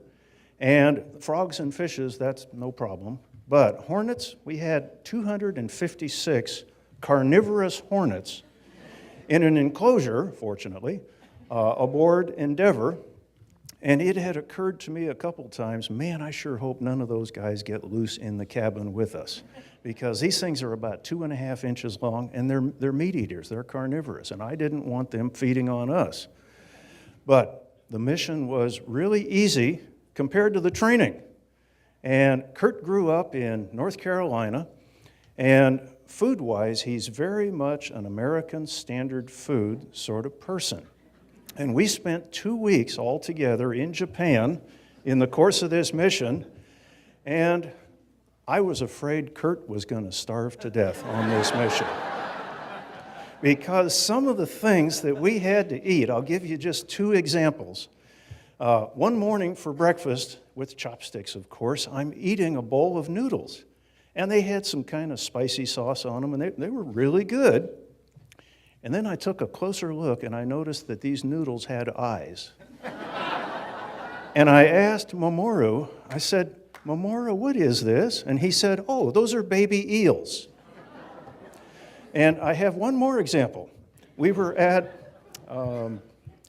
And frogs and fishes, that's no problem. But hornets, we had 256 carnivorous hornets in an enclosure, fortunately, aboard Endeavour. And it had occurred to me a couple times, man, I sure hope none of those guys get loose in the cabin with us. Because these things are about 2.5 inches long, and they're meat eaters, they're carnivorous, and I didn't want them feeding on us. But the mission was really easy compared to the training. And Kurt grew up in North Carolina, and food-wise, he's very much an American standard food sort of person. And we spent 2 weeks all together in Japan in the course of this mission, and I was afraid Kurt was going to starve to death on this mission. Because some of the things that we had to eat, I'll give you just 2 examples. One morning for breakfast, with chopsticks of course, I'm eating a bowl of noodles. And they had some kind of spicy sauce on them, and they were really good. And then I took a closer look, and I noticed that these noodles had eyes. And I asked Mamoru, I said, Mamoru, what is this? And he said, oh, those are baby eels. And I have one more example. We were at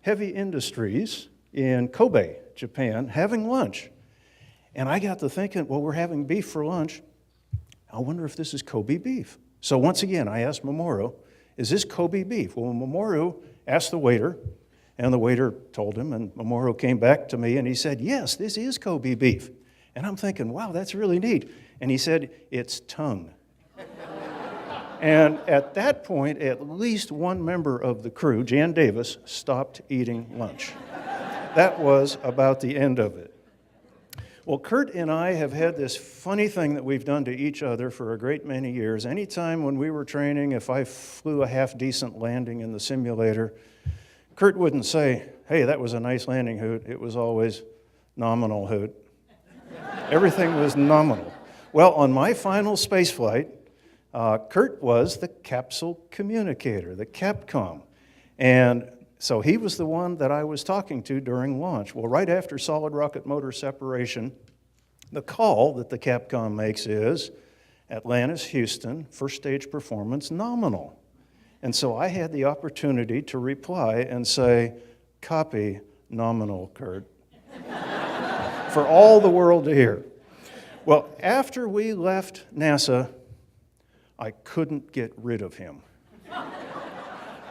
Heavy Industries in Kobe, Japan, having lunch. And I got to thinking, well, we're having beef for lunch. I wonder if this is Kobe beef. So once again, I asked Mamoru, is this Kobe beef? Well, Mamoru asked the waiter, and the waiter told him, and Mamoru came back to me, and he said, yes, this is Kobe beef. And I'm thinking, wow, that's really neat. And he said, it's tongue. And at that point, at least one member of the crew, Jan Davis, stopped eating lunch. That was about the end of it. Well, Kurt and I have had this funny thing that we've done to each other for a great many years. Anytime when we were training, if I flew a half-decent landing in the simulator, Kurt wouldn't say, hey, that was a nice landing, Hoot. It was always nominal, Hoot. Everything was nominal. Well, on my final space flight, Kurt was the capsule communicator, the Capcom. And so he was the one that I was talking to during launch. Well, right after solid rocket motor separation, the call that the Capcom makes is, Atlantis, Houston, first stage performance nominal. And so I had the opportunity to reply and say, copy nominal, Kurt, for all the world to hear. Well, after we left NASA, I couldn't get rid of him.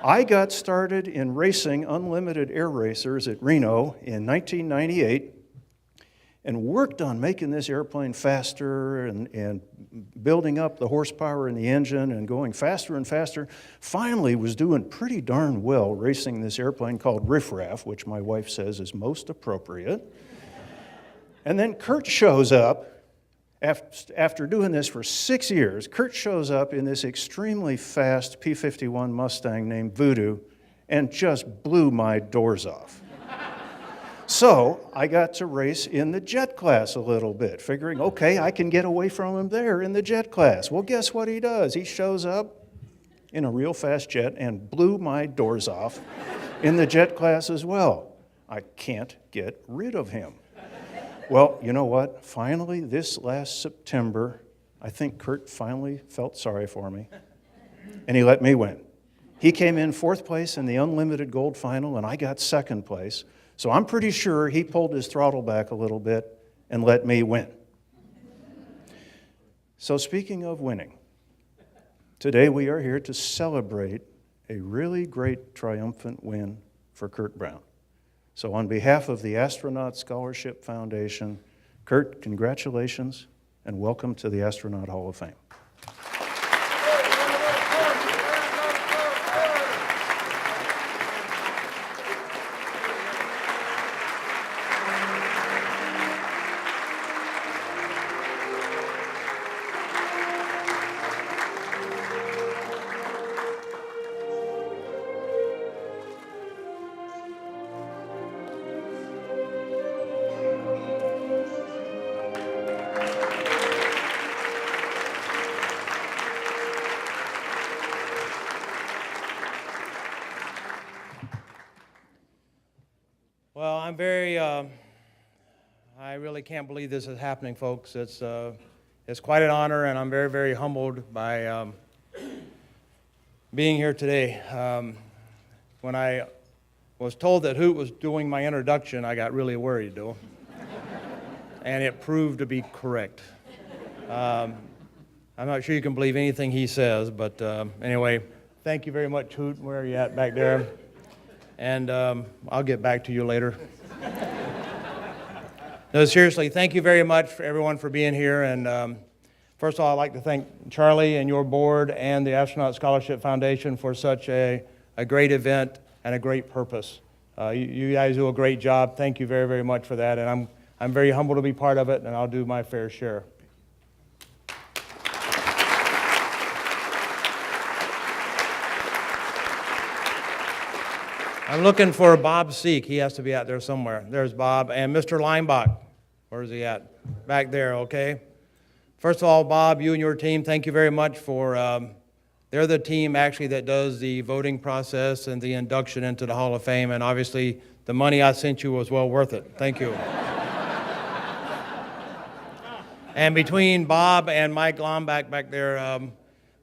I got started in racing unlimited air racers at Reno in 1998 and worked on making this airplane faster and building up the horsepower in the engine and going faster and faster. Finally was doing pretty darn well racing this airplane called Riff Raff, which my wife says is most appropriate. And then Kurt shows up. After doing this for 6 years, Kurt shows up in this extremely fast P-51 Mustang named Voodoo and just blew my doors off. So I got to race in the jet class a little bit, figuring, okay, I can get away from him there in the jet class. Well, guess what he does? He shows up in a real fast jet and blew my doors off in the jet class as well. I can't get rid of him. Well, you know what? Finally, this last September, I think Kurt finally felt sorry for me, and he let me win. He came in 4th place in the Unlimited Gold Final, and I got 2nd place. So I'm pretty sure he pulled his throttle back a little bit and let me win. So speaking of winning, today we are here to celebrate a really great triumphant win for Kurt Brown. So on behalf of the Astronaut Scholarship Foundation, Kurt, congratulations and welcome to the Astronaut Hall of Fame. Well, I'm I really can't believe this is happening, folks. It's quite an honor, and I'm very, very humbled by being here today. When I was told that Hoot was doing my introduction, I got really worried, though. And it proved to be correct. I'm not sure you can believe anything he says, but anyway, thank you very much, Hoot. Where are you at back there? And I'll get back to you later. No, seriously, thank you very much for everyone for being here. And first of all, I'd like to thank Charlie and your board and the Astronaut Scholarship Foundation for such a great event and a great purpose. You guys do a great job. Thank you very, very much for that. And I'm very humbled to be part of it, and I'll do my fair share. I'm looking for Bob Seek. He has to be out there somewhere. There's Bob. And Mr. Leinbach. Where's he at? Back there, okay? First of all, Bob, you and your team, thank you very much for, they're the team actually that does the voting process and the induction into the Hall of Fame. And obviously, the money I sent you was well worth it. Thank you. And between Bob and Mike Lomback back there,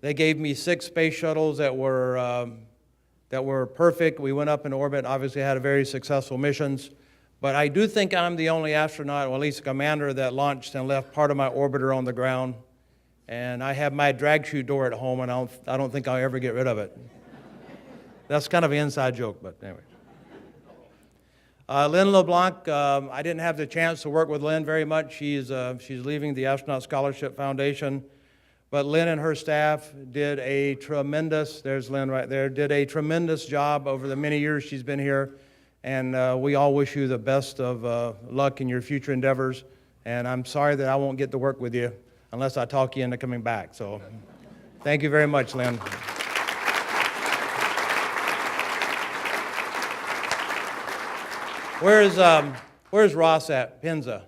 they gave me 6 space shuttles that were perfect. We went up in orbit, obviously had a very successful missions. But I do think I'm the only astronaut, or at least a commander, that launched and left part of my orbiter on the ground. And I have my drag chute door at home, and I don't think I'll ever get rid of it. That's kind of an inside joke, but anyway. Lynn LeBlanc, I didn't have the chance to work with Lynn very much. She's leaving the Astronaut Scholarship Foundation. But Lynn and her staff did a tremendous, there's Lynn right there, did a tremendous job over the many years she's been here. And we all wish you the best of luck in your future endeavors. And I'm sorry that I won't get to work with you unless I talk you into coming back. So thank you very much, Lynn. Where's Ross at? Pinza.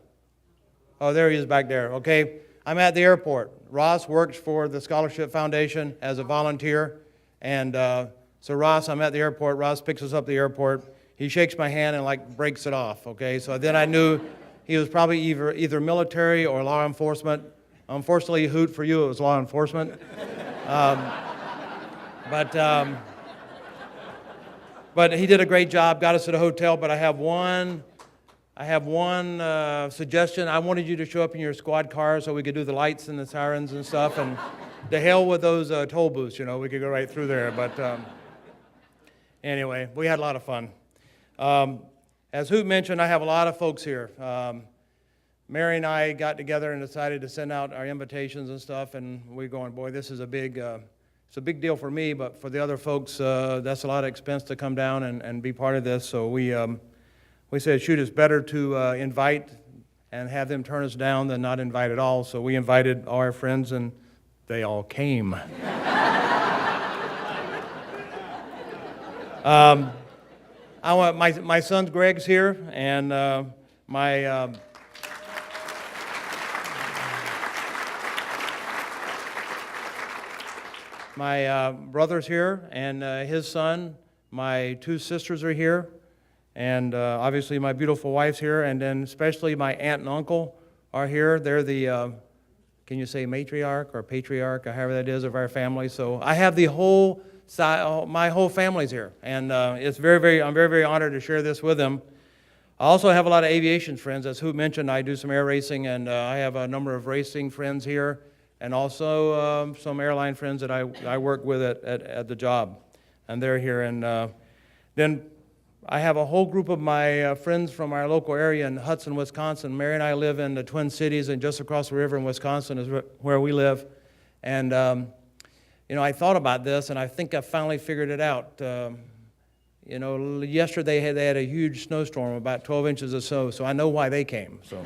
Oh, there he is back there. Okay. I'm at the airport. Ross works for the Scholarship Foundation as a volunteer. And so Ross, I'm at the airport. Ross picks us up at the airport. He shakes my hand and like breaks it off, okay? So then I knew he was probably either military or law enforcement. Unfortunately, Hoot, for you, it was law enforcement. But he did a great job, got us at a hotel, but I have one suggestion. I wanted you to show up in your squad car so we could do the lights and the sirens and stuff, and to hell with those toll booths, you know, we could go right through there. But anyway, we had a lot of fun. As Hoot mentioned, I have a lot of folks here. Mary and I got together and decided to send out our invitations and stuff, and we're going, boy, this is a big deal for me, but for the other folks, that's a lot of expense to come down and be part of this. So we said, shoot, it's better to invite and have them turn us down than not invite at all. So we invited all our friends, and they all came. I want my son Greg's here, and my brother's here, and his son. My two sisters are here, and obviously my beautiful wife's here, and then especially my aunt and uncle are here. They're the, can you say matriarch or patriarch, or however that is, of our family. So I have the whole side, my whole family's here, and it's I'm very honored to share this with them. I also have a lot of aviation friends. As Hoot mentioned, I do some air racing, and I have a number of racing friends here, and also some airline friends that I work with at the job, and they're here. And then I have a whole group of my friends from our local area in Hudson, Wisconsin. Mary and I live in the Twin Cities, and just across the river in Wisconsin is where we live. And you know, I thought about this, and I think I finally figured it out. You know, yesterday they had a huge snowstorm, about 12 inches of snow, so I know why they came. So.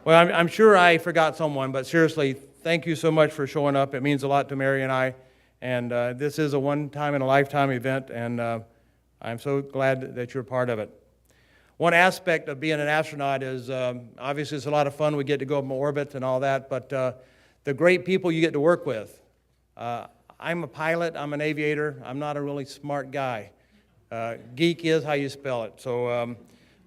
Well, I'm sure I forgot someone, but seriously, thank you so much for showing up. It means a lot to Mary and I, and this is a one-time-in-a-lifetime event, and I'm so glad that you're part of it. One aspect of being an astronaut is, obviously it's a lot of fun. We get to go up in orbit and all that, but the great people you get to work with. I'm a pilot, I'm an aviator, I'm not a really smart guy. Geek is how you spell it. So,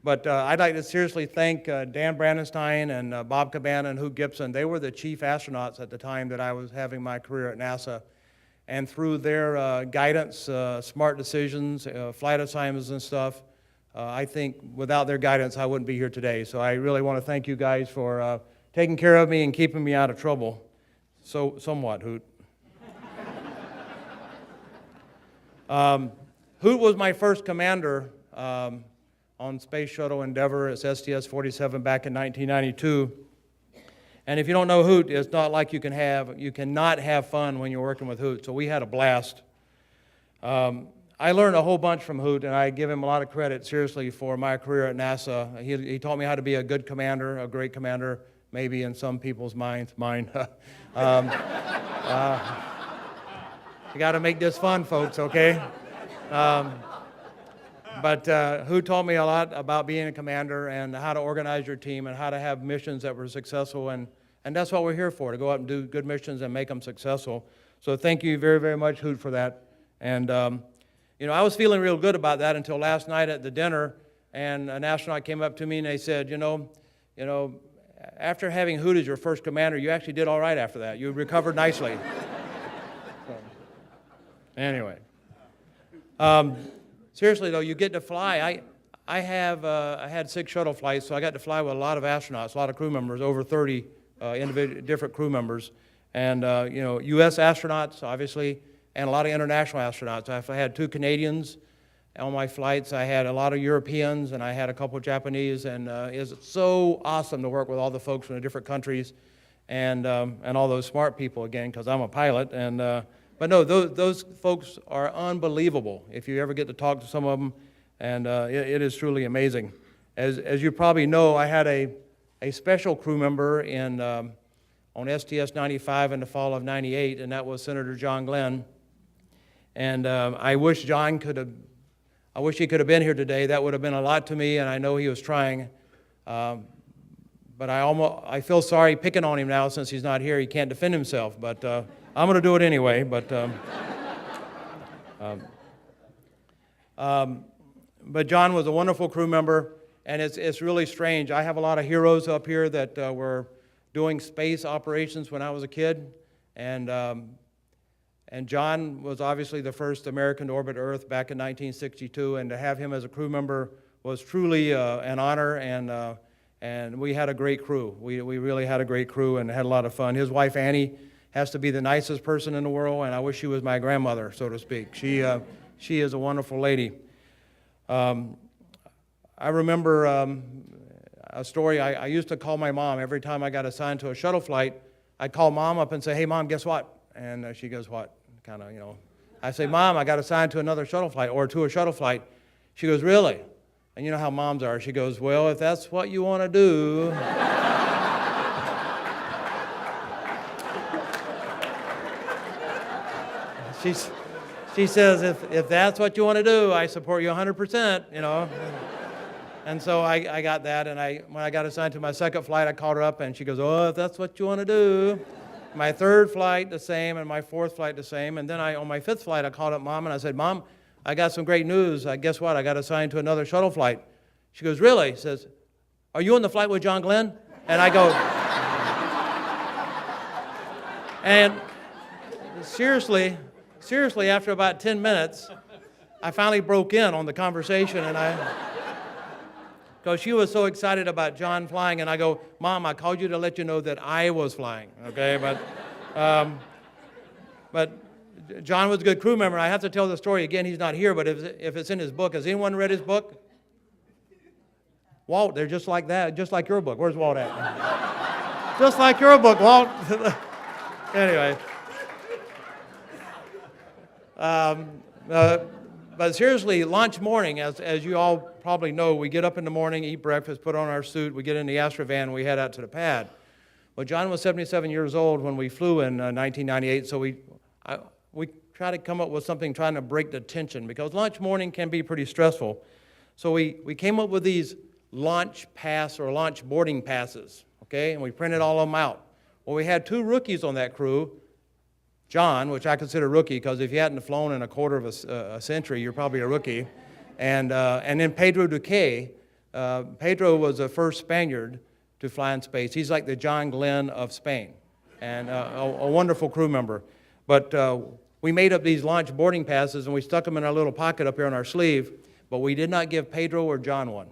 but I'd like to seriously thank Dan Brandenstein and Bob Cabana and Hoot Gibson. They were the chief astronauts at the time that I was having my career at NASA. And through their guidance, smart decisions, flight assignments and stuff, I think without their guidance I wouldn't be here today. So I really want to thank you guys for taking care of me and keeping me out of trouble. So, somewhat, Hoot. Hoot was my first commander on Space Shuttle Endeavour. It's STS-47 back in 1992. And if you don't know Hoot, it's not like you cannot have fun when you're working with Hoot. So we had a blast. I learned a whole bunch from Hoot, and I give him a lot of credit, seriously, for my career at NASA. He taught me how to be a good commander, a great commander, maybe in some people's minds, mine. You got to make this fun, folks, okay? But Hoot taught me a lot about being a commander and how to organize your team and how to have missions that were successful. And that's what we're here for, to go out and do good missions and make them successful. So thank you very, very much, Hoot, for that. And, you know, I was feeling real good about that until last night at the dinner, and an astronaut came up to me and they said, you know, after having Hoot as your first commander, you actually did all right after that. You recovered nicely. So, anyway. Seriously, though, you get to fly. I had 6 shuttle flights, so I got to fly with a lot of astronauts, a lot of crew members, over 30 different crew members. And, you know, U.S. astronauts, obviously, and a lot of international astronauts. I had 2 Canadians on my flights. I had a lot of Europeans, and I had a couple of Japanese. And it's so awesome to work with all the folks from the different countries and all those smart people, again, because I'm a pilot. And but no, those folks are unbelievable if you ever get to talk to some of them, and it is truly amazing. As you probably know, I had a special crew member on STS-95 in the fall of '98, and that was Senator John Glenn. And I wish he could have been here today. That would have been a lot to me, and I know he was trying. But I feel sorry picking on him now since he's not here. He can't defend himself, but I'm going to do it anyway. But John was a wonderful crew member, and it's really strange. I have a lot of heroes up here that were doing space operations when I was a kid, and John was obviously the first American to orbit Earth back in 1962, and to have him as a crew member was truly an honor, and we had a great crew. We really had a great crew and had a lot of fun. His wife, Annie, has to be the nicest person in the world, and I wish she was my grandmother, so to speak. She is a wonderful lady. I remember a story. I used to call my mom every time I got assigned to a shuttle flight. I'd call Mom up and say, "Hey, Mom, guess what?" And she goes, "What?" Kind of, you know. I say, "Mom, I got assigned to another shuttle flight, or to a shuttle flight." She goes, "Really?" And you know how moms are. She goes, "Well, if that's what you want to do." she says, if that's what you want to do, I support you 100%, you know. And so I got that, and when I got assigned to my second flight, I called her up, and she goes, oh, if that's what you want to do. My third flight, the same, and my fourth flight, the same. And then on my fifth flight, I called up Mom, and I said, Mom, I got some great news. Guess what? I got assigned to another shuttle flight. She goes, really? She says, are you on the flight with John Glenn? And I go, and seriously, after about 10 minutes, I finally broke in on the conversation, and because she was so excited about John flying, and I go, Mom, I called you to let you know that I was flying, okay? But John was a good crew member. I have to tell the story again. He's not here, but if it's in his book, has anyone read his book? Walt, they're just like that, just like your book. Where's Walt at? Just like your book, Walt. Anyway. But seriously, lunch morning, as you all probably know, we get up in the morning, eat breakfast, put on our suit, we get in the Astrovan, and we head out to the pad. Well, John was 77 years old when we flew in 1998, so we try to come up with something trying to break the tension, because lunch morning can be pretty stressful. So we came up with these launch pass or launch boarding passes, okay, and we printed all of them out. Well, we had two rookies on that crew. John, which I consider rookie, because if you hadn't flown in a quarter of a century, you're probably a rookie. And then Pedro Duque. Pedro was the first Spaniard to fly in space. He's like the John Glenn of Spain, and a wonderful crew member. But we made up these launch boarding passes, and we stuck them in our little pocket up here on our sleeve, but we did not give Pedro or John one.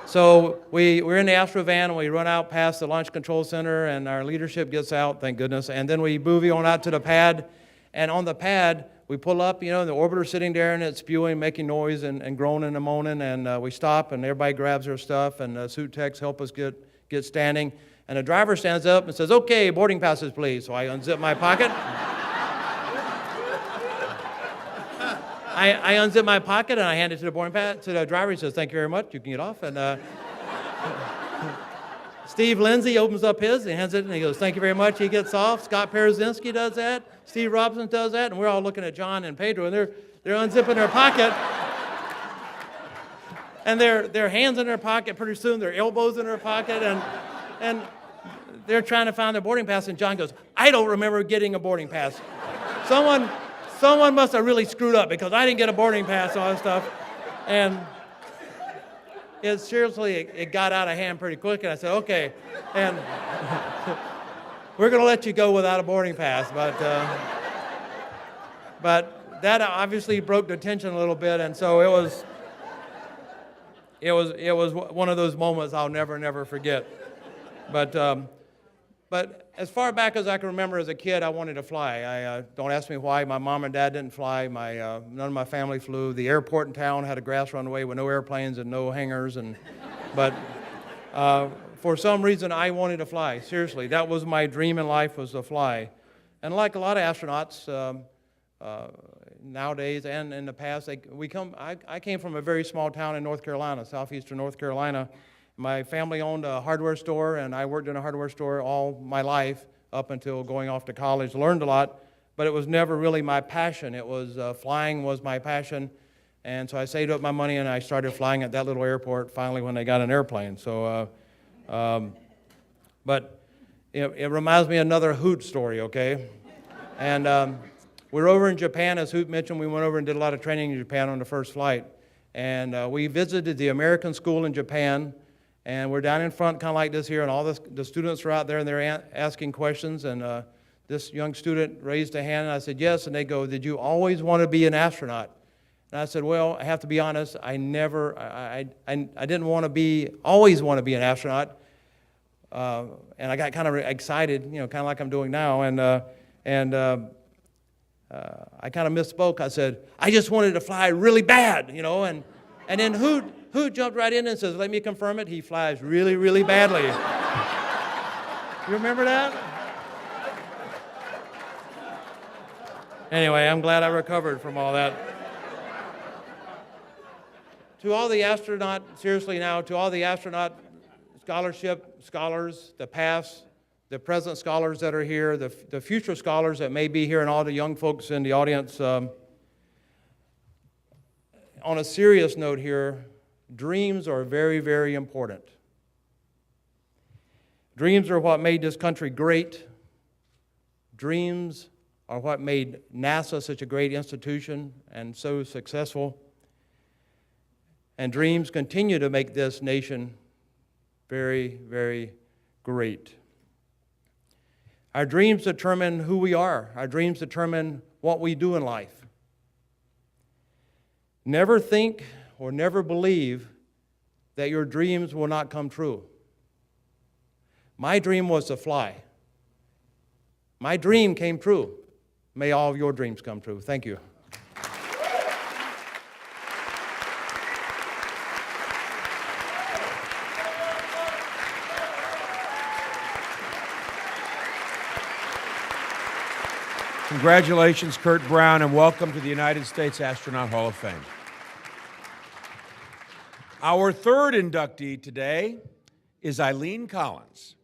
So we're in the Astrovan, and we run out past the Launch Control Center, and our leadership gets out, thank goodness, and then we boogie on out to the pad, and on the pad, we pull up, you know, and the orbiter's sitting there, and it's spewing, making noise, and groaning and moaning, and we stop, and everybody grabs their stuff, and suit techs help us get standing, and the driver stands up and says, okay, boarding passes, please. So I unzip my pocket. I unzip my pocket, and I hand it to the boarding pass to the driver. He says, thank you very much, you can get off. And Steve Lindsay opens up his, and hands it, and he goes, thank you very much. He gets off. Scott Perezinski does that. Steve Robinson does that. And we're all looking at John and Pedro, and they're unzipping their pocket. And their hands in their pocket, pretty soon their elbows in their pocket, and they're trying to find their boarding pass, and John goes, I don't remember getting a boarding pass. Someone must have really screwed up, because I didn't get a boarding pass and all that stuff. And it got out of hand pretty quick, and I said, okay, and we're going to let you go without a boarding pass. But that obviously broke the tension a little bit, and so it was one of those moments I'll never forget. But as far back as I can remember as a kid, I wanted to fly. Don't ask me why. My mom and dad didn't fly. None of my family flew. The airport in town had a grass runway with no airplanes and no hangars. But for some reason, I wanted to fly. Seriously, that was my dream in life, was to fly. And like a lot of astronauts nowadays and in the past, I came from a very small town in North Carolina, southeastern North Carolina. My family owned a hardware store, and I worked in a hardware store all my life up until going off to college. Learned a lot, but it was never really my passion. It was flying was my passion, and so I saved up my money, and I started flying at that little airport finally when they got an airplane. So, but it reminds me of another Hoot story, okay? And we're over in Japan, as Hoot mentioned. We went over and did a lot of training in Japan on the first flight, and we visited the American school in Japan. And we're down in front, kind of like this here, and all the students are out there, and they're asking questions. And this young student raised a hand, and I said, yes. And they go, did you always want to be an astronaut? And I said, well, I have to be honest, I didn't always want to be an astronaut. And I got kind of excited, you know, kind of like I'm doing now. And I kind of misspoke. I said, I just wanted to fly really bad, you know. And then Hoot jumped right in and says, let me confirm it, he flies really, really badly. You remember that? Anyway, I'm glad I recovered from all that. To all the astronaut, seriously now, to all the astronaut scholarship scholars, the past, the present scholars that are here, the future scholars that may be here, and all the young folks in the audience. On a serious note here, dreams are very, very important. Dreams are what made this country great. Dreams are what made NASA such a great institution and so successful. And dreams continue to make this nation very, very great. Our dreams determine who we are. Our dreams determine what we do in life. Never think or never believe that your dreams will not come true. My dream was to fly. My dream came true. May all of your dreams come true. Thank you. Congratulations, Kurt Brown, and welcome to the United States Astronaut Hall of Fame. Our third inductee today is Eileen Collins.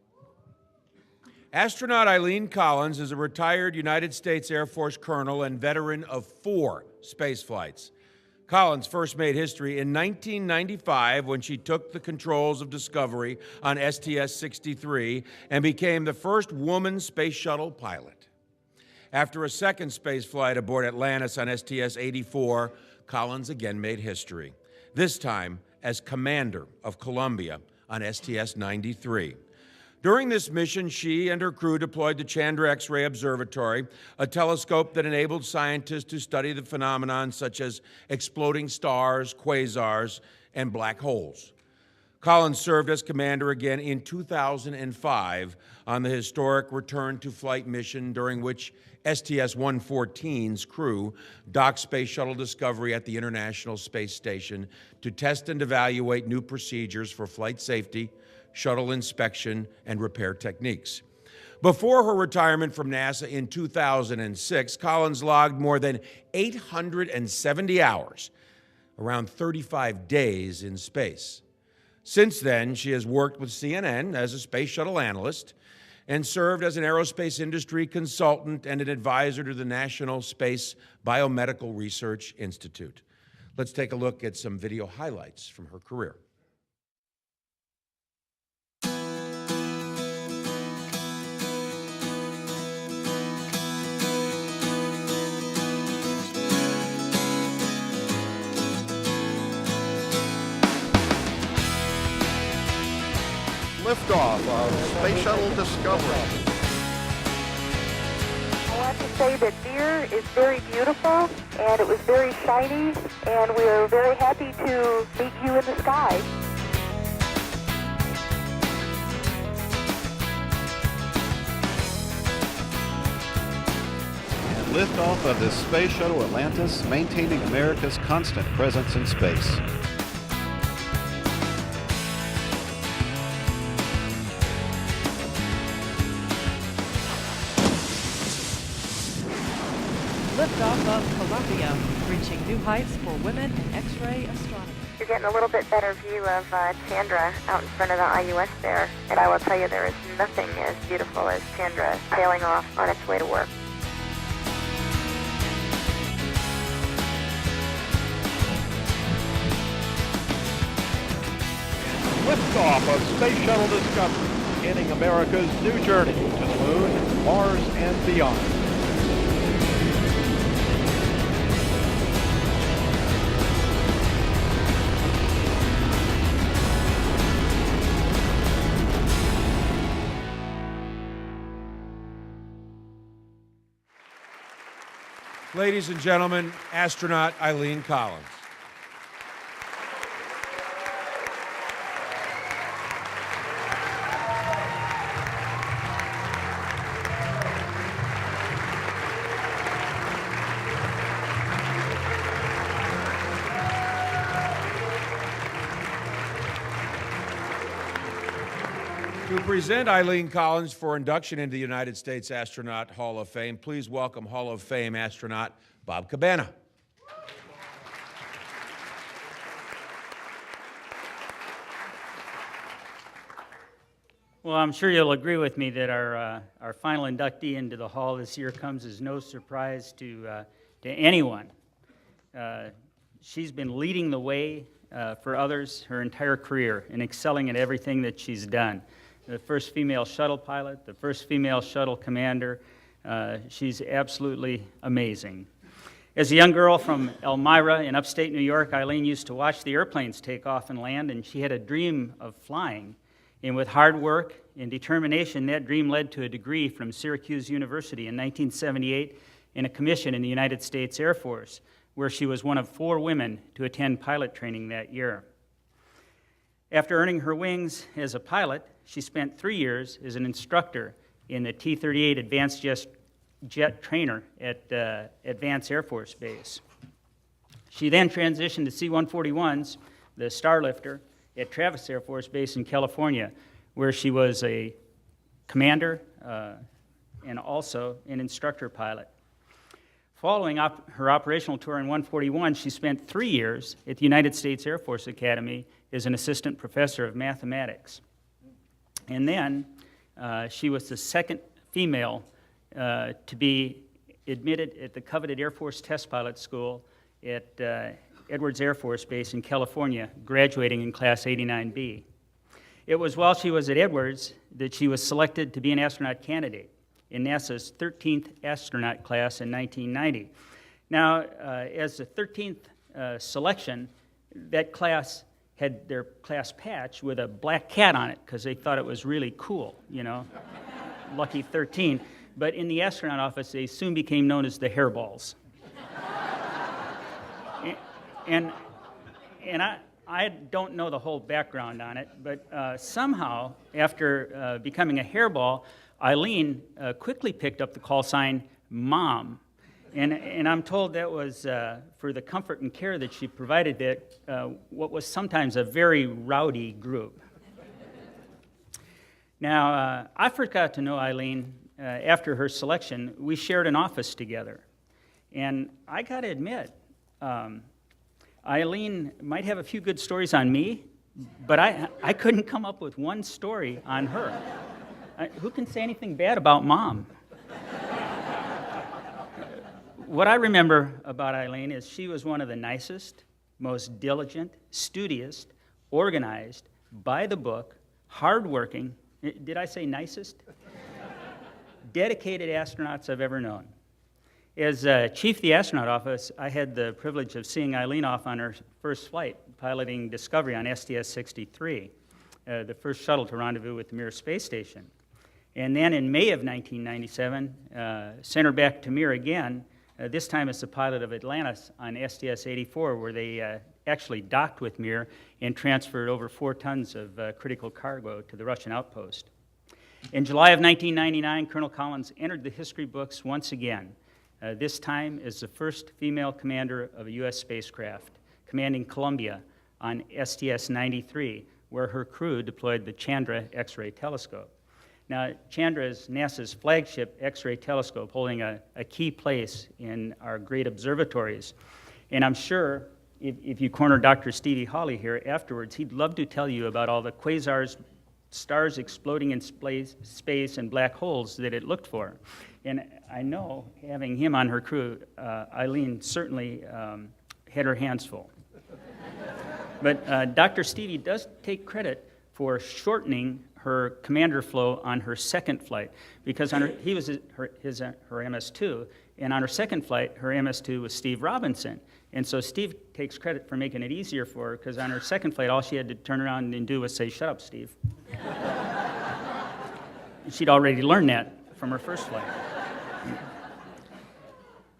Astronaut Eileen Collins is a retired United States Air Force colonel and veteran of 4 space flights. Collins first made history in 1995 when she took the controls of Discovery on STS-63 and became the first woman space shuttle pilot. After a second space flight aboard Atlantis on STS-84, Collins again made history, this time as commander of Columbia on STS-93. During this mission, she and her crew deployed the Chandra X-ray Observatory, a telescope that enabled scientists to study the phenomenon such as exploding stars, quasars, and black holes. Collins served as commander again in 2005 on the historic return to flight mission, during which STS-114's crew docked Space Shuttle Discovery at the International Space Station to test and evaluate new procedures for flight safety, shuttle inspection, and repair techniques. Before her retirement from NASA in 2006, Collins logged more than 870 hours, around 35 days in space. Since then, she has worked with CNN as a space shuttle analyst and served as an aerospace industry consultant and an advisor to the National Space Biomedical Research Institute. Let's take a look at some video highlights from her career. Liftoff of Space Shuttle Discovery. I want to say that deer is very beautiful, and it was very shiny, and we are very happy to meet you in the sky. And liftoff of the Space Shuttle Atlantis, maintaining America's constant presence in space. Liftoff of Columbia, reaching new heights for women in X-ray astronomy. You're getting a little bit better view of Chandra out in front of the IUS there, and I will tell you there is nothing as beautiful as Chandra sailing off on its way to work. Liftoff of Space Shuttle Discovery, beginning America's new journey to the moon, Mars, and beyond. Ladies and gentlemen, astronaut Eileen Collins. To present Eileen Collins for induction into the United States Astronaut Hall of Fame, please welcome Hall of Fame astronaut Bob Cabana. Well, I'm sure you'll agree with me that our final inductee into the Hall this year comes as no surprise to anyone. She's been leading the way for others her entire career and excelling at everything that she's done. The first female shuttle pilot, the first female shuttle commander. She's absolutely amazing. As a young girl from Elmira in upstate New York, Eileen used to watch the airplanes take off and land, and she had a dream of flying. And with hard work and determination, that dream led to a degree from Syracuse University in 1978 and a commission in the United States Air Force, where she was one of 4 women to attend pilot training that year. After earning her wings as a pilot, she spent 3 years as an instructor in the T-38 Advanced Jet Trainer at Vance Air Force Base. She then transitioned to C-141s, the Starlifter, at Travis Air Force Base in California, where she was a commander and also an instructor pilot. Following her operational tour in 141, she spent 3 years at the United States Air Force Academy as an assistant professor of mathematics. And then she was the second female to be admitted at the coveted Air Force Test Pilot School at Edwards Air Force Base in California, graduating in Class 89B. It was while she was at Edwards that she was selected to be an astronaut candidate in NASA's 13th astronaut class in 1990. Now, as the 13th selection, that class had their class patch with a black cat on it because they thought it was really cool, you know, lucky 13. But in the astronaut office, they soon became known as the hairballs. And I don't know the whole background on it, but somehow, after becoming a hairball, Eileen quickly picked up the call sign Mom. And I'm told that was for the comfort and care that she provided that what was sometimes a very rowdy group. Now, I first got to know Eileen after her selection. We shared an office together. And I got to admit, Eileen might have a few good stories on me, but I couldn't come up with one story on her. Who can say anything bad about Mom? What I remember about Eileen is she was one of the nicest, most diligent, studious, organized, by the book, hardworking, did I say nicest? Dedicated astronauts I've ever known. As chief of the astronaut office, I had the privilege of seeing Eileen off on her first flight, piloting Discovery on STS-63, the first shuttle to rendezvous with the Mir space station. And then in May of 1997, sent her back to Mir again, this time as the pilot of Atlantis on STS-84, where they actually docked with Mir and transferred over 4 tons of critical cargo to the Russian outpost. In July of 1999, Colonel Collins entered the history books once again, this time as the first female commander of a U.S. spacecraft, commanding Columbia on STS-93, where her crew deployed the Chandra X-ray telescope. Now, Chandra is NASA's flagship X-ray telescope, holding a key place in our great observatories. And I'm sure if you corner Dr. Stevie Hawley here afterwards, he'd love to tell you about all the quasars, stars exploding in space, and black holes that it looked for. And I know, having him on her crew, Eileen certainly had her hands full. But Dr. Stevie does take credit for shortening her commander flow on her second flight, because on he was her MS-2, and on her second flight, her MS-2 was Steve Robinson. And so Steve takes credit for making it easier for her, because on her second flight, all she had to turn around and do was say, "Shut up, Steve." She'd already learned that from her first flight.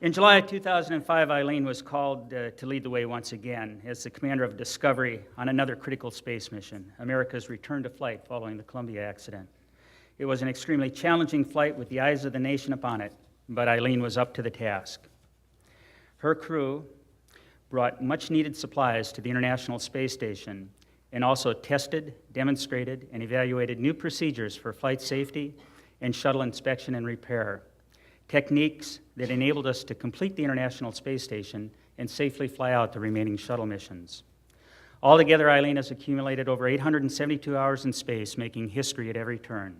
In July of 2005, Eileen was called to lead the way once again as the commander of Discovery on another critical space mission, America's return to flight following the Columbia accident. It was an extremely challenging flight with the eyes of the nation upon it, but Eileen was up to the task. Her crew brought much-needed supplies to the International Space Station and also tested, demonstrated, and evaluated new procedures for flight safety and shuttle inspection and repair, techniques that enabled us to complete the International Space Station and safely fly out the remaining shuttle missions. Altogether, Eileen has accumulated over 872 hours in space, making history at every turn.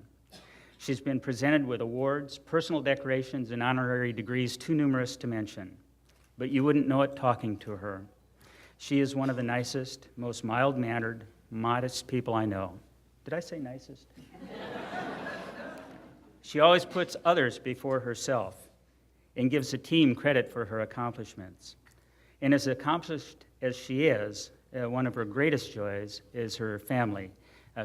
She's been presented with awards, personal decorations, and honorary degrees too numerous to mention, but you wouldn't know it talking to her. She is one of the nicest, most mild-mannered, modest people I know. Did I say nicest? She always puts others before herself and gives the team credit for her accomplishments. And as accomplished as she is, one of her greatest joys is her family,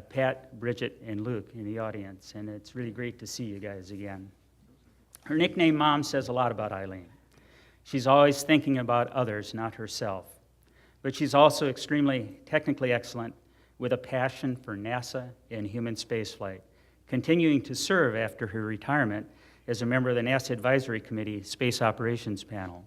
Pat, Bridget, and Luke in the audience, and it's really great to see you guys again. Her nickname, Mom, says a lot about Eileen. She's always thinking about others, not herself. But she's also extremely technically excellent with a passion for NASA and human spaceflight, continuing to serve after her retirement as a member of the NASA Advisory Committee Space Operations Panel.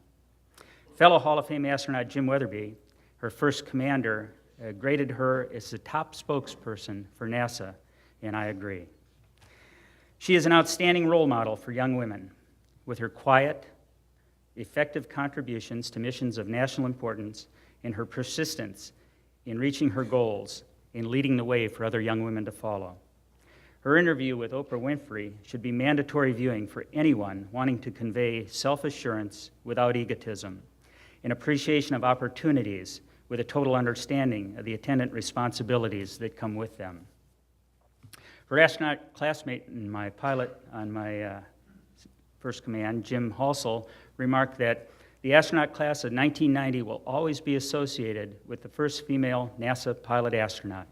Fellow Hall of Fame astronaut Jim Weatherby, her first commander, graded her as the top spokesperson for NASA, and I agree. She is an outstanding role model for young women with her quiet, effective contributions to missions of national importance and her persistence in reaching her goals and leading the way for other young women to follow. Her interview with Oprah Winfrey should be mandatory viewing for anyone wanting to convey self-assurance without egotism, an appreciation of opportunities with a total understanding of the attendant responsibilities that come with them. Her astronaut classmate and my pilot on my first command, Jim Halsell, remarked that the astronaut class of 1990 will always be associated with the first female NASA pilot astronaut.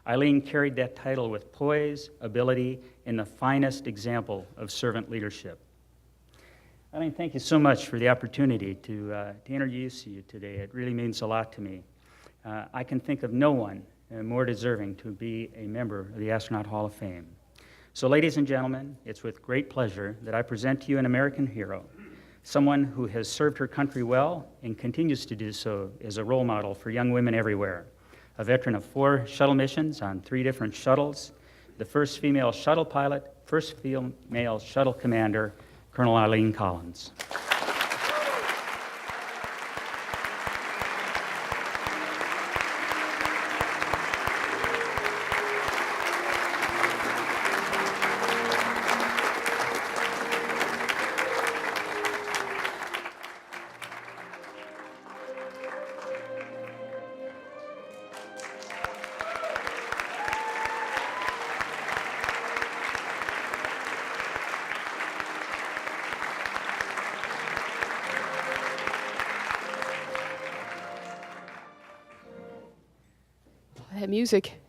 Eileen carried that title with poise, ability, and the finest example of servant leadership. Eileen, thank you so much for the opportunity to introduce you today. It really means a lot to me. I can think of no one more deserving to be a member of the Astronaut Hall of Fame. So, ladies and gentlemen, it's with great pleasure that I present to you an American hero, someone who has served her country well and continues to do so as a role model for young women everywhere. A veteran of 4 shuttle missions on 3 different shuttles, the first female shuttle pilot, first female shuttle commander, Colonel Eileen Collins.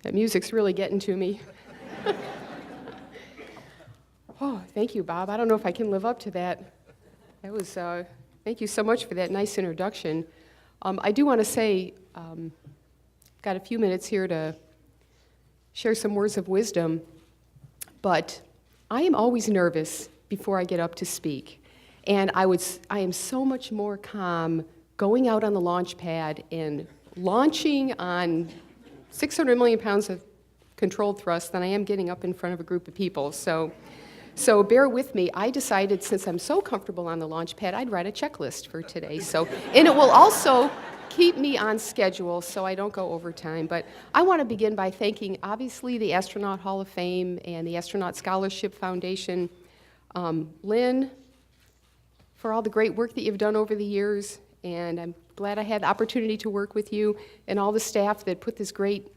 That music's really getting to me. Oh, thank you, Bob. I don't know if I can live up to that. That was, thank you so much for that nice introduction. I do want to say, got a few minutes here to share some words of wisdom, but I am always nervous before I get up to speak. And I am so much more calm going out on the launch pad and launching on 600 million pounds of controlled thrust than I am getting up in front of a group of people. So bear with me. I decided, since I'm so comfortable on the launch pad, I'd write a checklist for today. And it will also keep me on schedule so I don't go over time. But I want to begin by thanking, obviously, the Astronaut Hall of Fame and the Astronaut Scholarship Foundation. Lynn, for all the great work that you've done over the years, and I'm glad I had the opportunity to work with you, and all the staff that put this great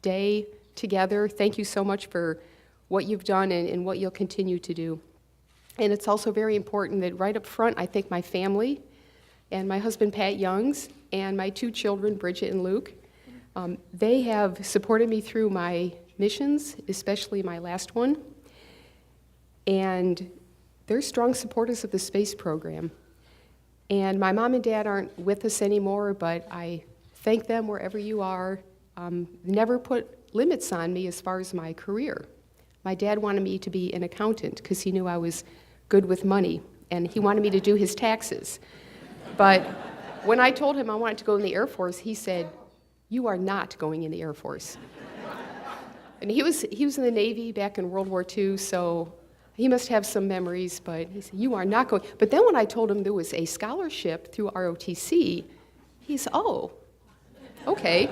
day together. Thank you so much for what you've done and what you'll continue to do. And it's also very important that right up front, I thank my family and my husband, Pat Youngs, and my 2 children, Bridget and Luke. They have supported me through my missions, especially my last one. And they're strong supporters of the space program. And my mom and dad aren't with us anymore, but I thank them wherever you are. Never put limits on me as far as my career. My dad wanted me to be an accountant because he knew I was good with money, and he wanted me to do his taxes. But when I told him I wanted to go in the Air Force, he said, "You are not going in the Air Force." And he was in the Navy back in World War II, so he must have some memories, but he said, "You are not going." But then when I told him there was a scholarship through ROTC, he said, "Oh, Okay.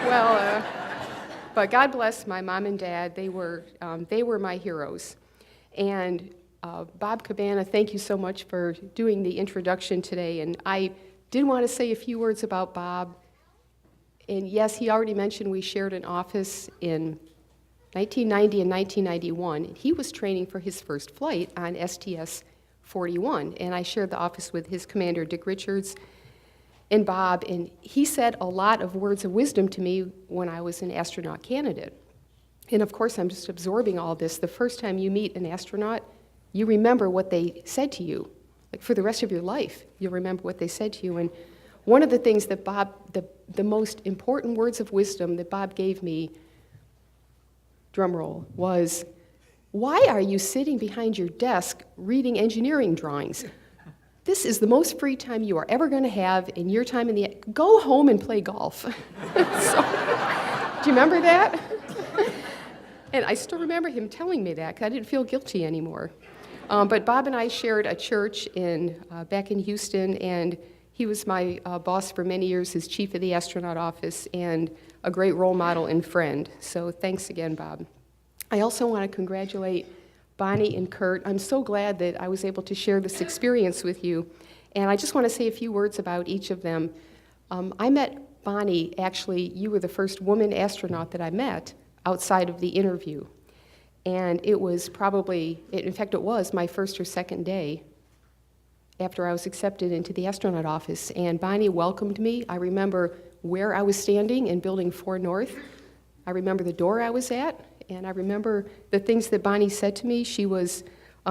Well, but God bless my mom and dad. They were my heroes. And Bob Cabana, thank you so much for doing the introduction today. And I did want to say a few words about Bob. And yes, he already mentioned we shared an office in 1990 and 1991. He was training for his first flight on STS-41, and I shared the office with his commander, Dick Richards, and Bob, and he said a lot of words of wisdom to me when I was an astronaut candidate. And of course, I'm just absorbing all this. The first time you meet an astronaut, you remember what they said to you. Like for the rest of your life, you'll remember what they said to you. And one of the things that Bob, the most important words of wisdom that Bob gave me, drum roll, was, "Why are you sitting behind your desk reading engineering drawings? This is the most free time you are ever going to have in your time in the... Go home and play golf." So, do you remember that? And I still remember him telling me that because I didn't feel guilty anymore. But Bob and I shared a church back in Houston, and he was my boss for many years as chief of the astronaut office and a great role model and friend. So thanks again, Bob. I also want to congratulate Bonnie and Kurt. I'm so glad that I was able to share this experience with you. And I just want to say a few words about each of them. I met Bonnie, actually, you were the first woman astronaut that I met outside of the interview. And it was probably, in fact, it was my first or second day after I was accepted into the astronaut office. And Bonnie welcomed me. I remember where I was standing in Building 4 North. I remember the door I was at. And I remember the things that Bonnie said to me. She was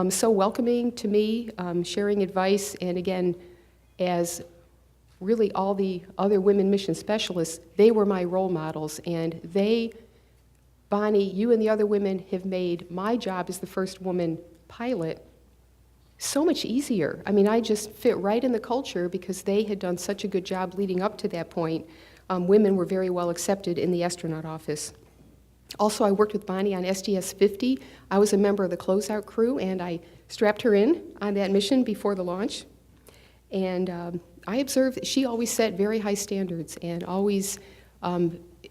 so welcoming to me, sharing advice. And again, as really all the other women mission specialists, they were my role models. And Bonnie, you and the other women have made my job as the first woman pilot so much easier. I mean, I just fit right in the culture because they had done such a good job leading up to that point. Women were very well accepted in the astronaut office. Also, I worked with Bonnie on STS-50. I was a member of the closeout crew, and I strapped her in on that mission before the launch. And I observed that she always set very high standards, and always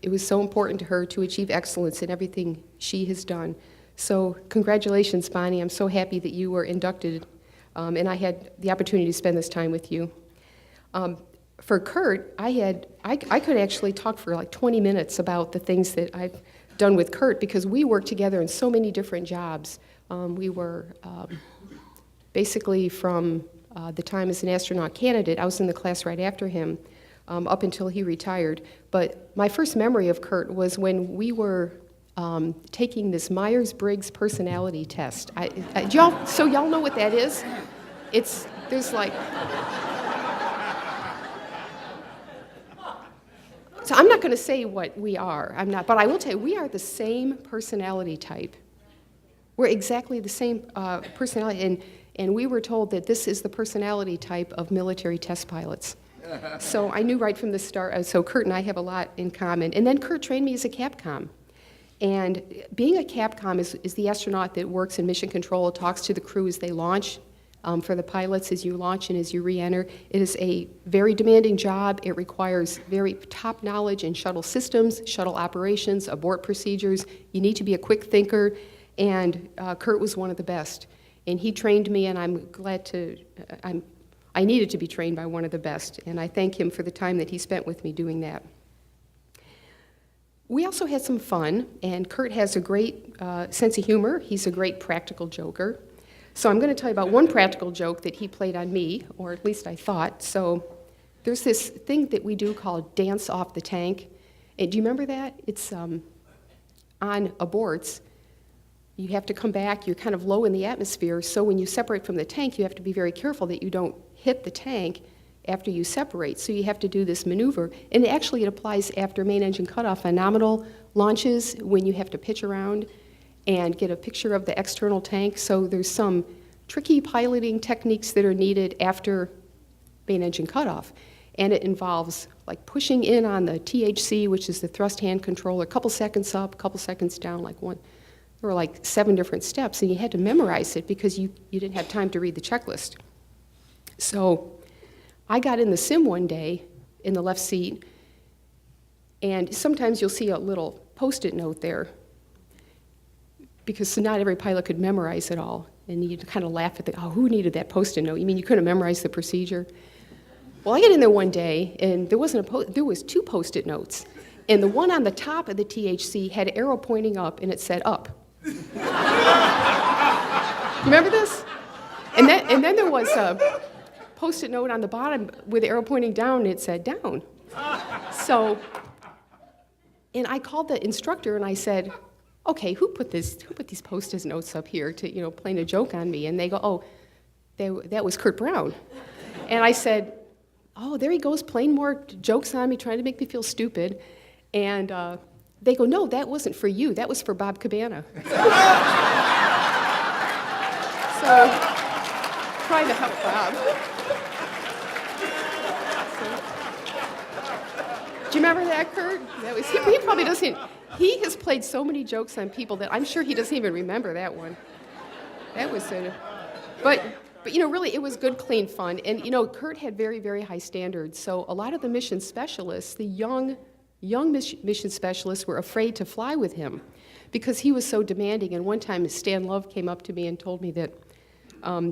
it was so important to her to achieve excellence in everything she has done. So congratulations, Bonnie. I'm so happy that you were inducted, and I had the opportunity to spend this time with you. For Kurt, I could actually talk for like 20 minutes about the things that I've done with Kurt because we worked together in so many different jobs. We were basically from the time as an astronaut candidate, I was in the class right after him, up until he retired. But my first memory of Kurt was when we were taking this Myers-Briggs personality test. So y'all know what that is? There's like... So I'm not going to say what we are, but I will tell you, we are the same personality type. We're exactly the same personality, and we were told that this is the personality type of military test pilots. So I knew right from the start, so Kurt and I have a lot in common. And then Kurt trained me as a Capcom. And being a Capcom is the astronaut that works in mission control, talks to the crew as they launch, for the pilots as you launch and as you re-enter. It is a very demanding job. It requires very top knowledge in shuttle systems, shuttle operations, abort procedures. You need to be a quick thinker, and Kurt was one of the best. And he trained me, and I'm glad I needed to be trained by one of the best, and I thank him for the time that he spent with me doing that. We also had some fun, and Kurt has a great sense of humor. He's a great practical joker. So I'm going to tell you about one practical joke that he played on me, or at least I thought. So there's this thing that we do called dance off the tank. And do you remember that? It's on aborts. You have to come back, you're kind of low in the atmosphere, so when you separate from the tank, you have to be very careful that you don't hit the tank after you separate. So you have to do this maneuver. And actually it applies after main engine cutoff on nominal launches when you have to pitch around and get a picture of the external tank. So there's some tricky piloting techniques that are needed after main engine cutoff. And it involves like pushing in on the THC, which is the thrust hand controller, a couple seconds up, a couple seconds down, like one. There were like 7 different steps, and you had to memorize it because you didn't have time to read the checklist. So I got in the sim one day in the left seat, And sometimes you'll see a little Post-it note there, because not every pilot could memorize it all. And you kind of laugh at oh, who needed that Post-it note? You mean you couldn't memorize the procedure? Well, I get in there one day, and there was 2 Post-it notes. And the one on the top of the THC had an arrow pointing up, and it said up. Remember this? And then there was a Post-it note on the bottom with the arrow pointing down, and it said down. So, and I called the instructor, and I said, okay, who put these Post-it notes up here to, playing a joke on me? And they go, oh, that was Kurt Brown. And I said, oh, there he goes, playing more jokes on me, trying to make me feel stupid. And they go, no, that wasn't for you. That was for Bob Cabana. So, trying to help Bob. Do you remember that, Kurt? That was, he probably doesn't. He has played so many jokes on people that I'm sure he doesn't even remember that one. That was but really, it was good, clean fun. And, Kurt had very, very high standards. So a lot of the mission specialists, the young mission specialists, were afraid to fly with him because he was so demanding. And one time, Stan Love came up to me and told me that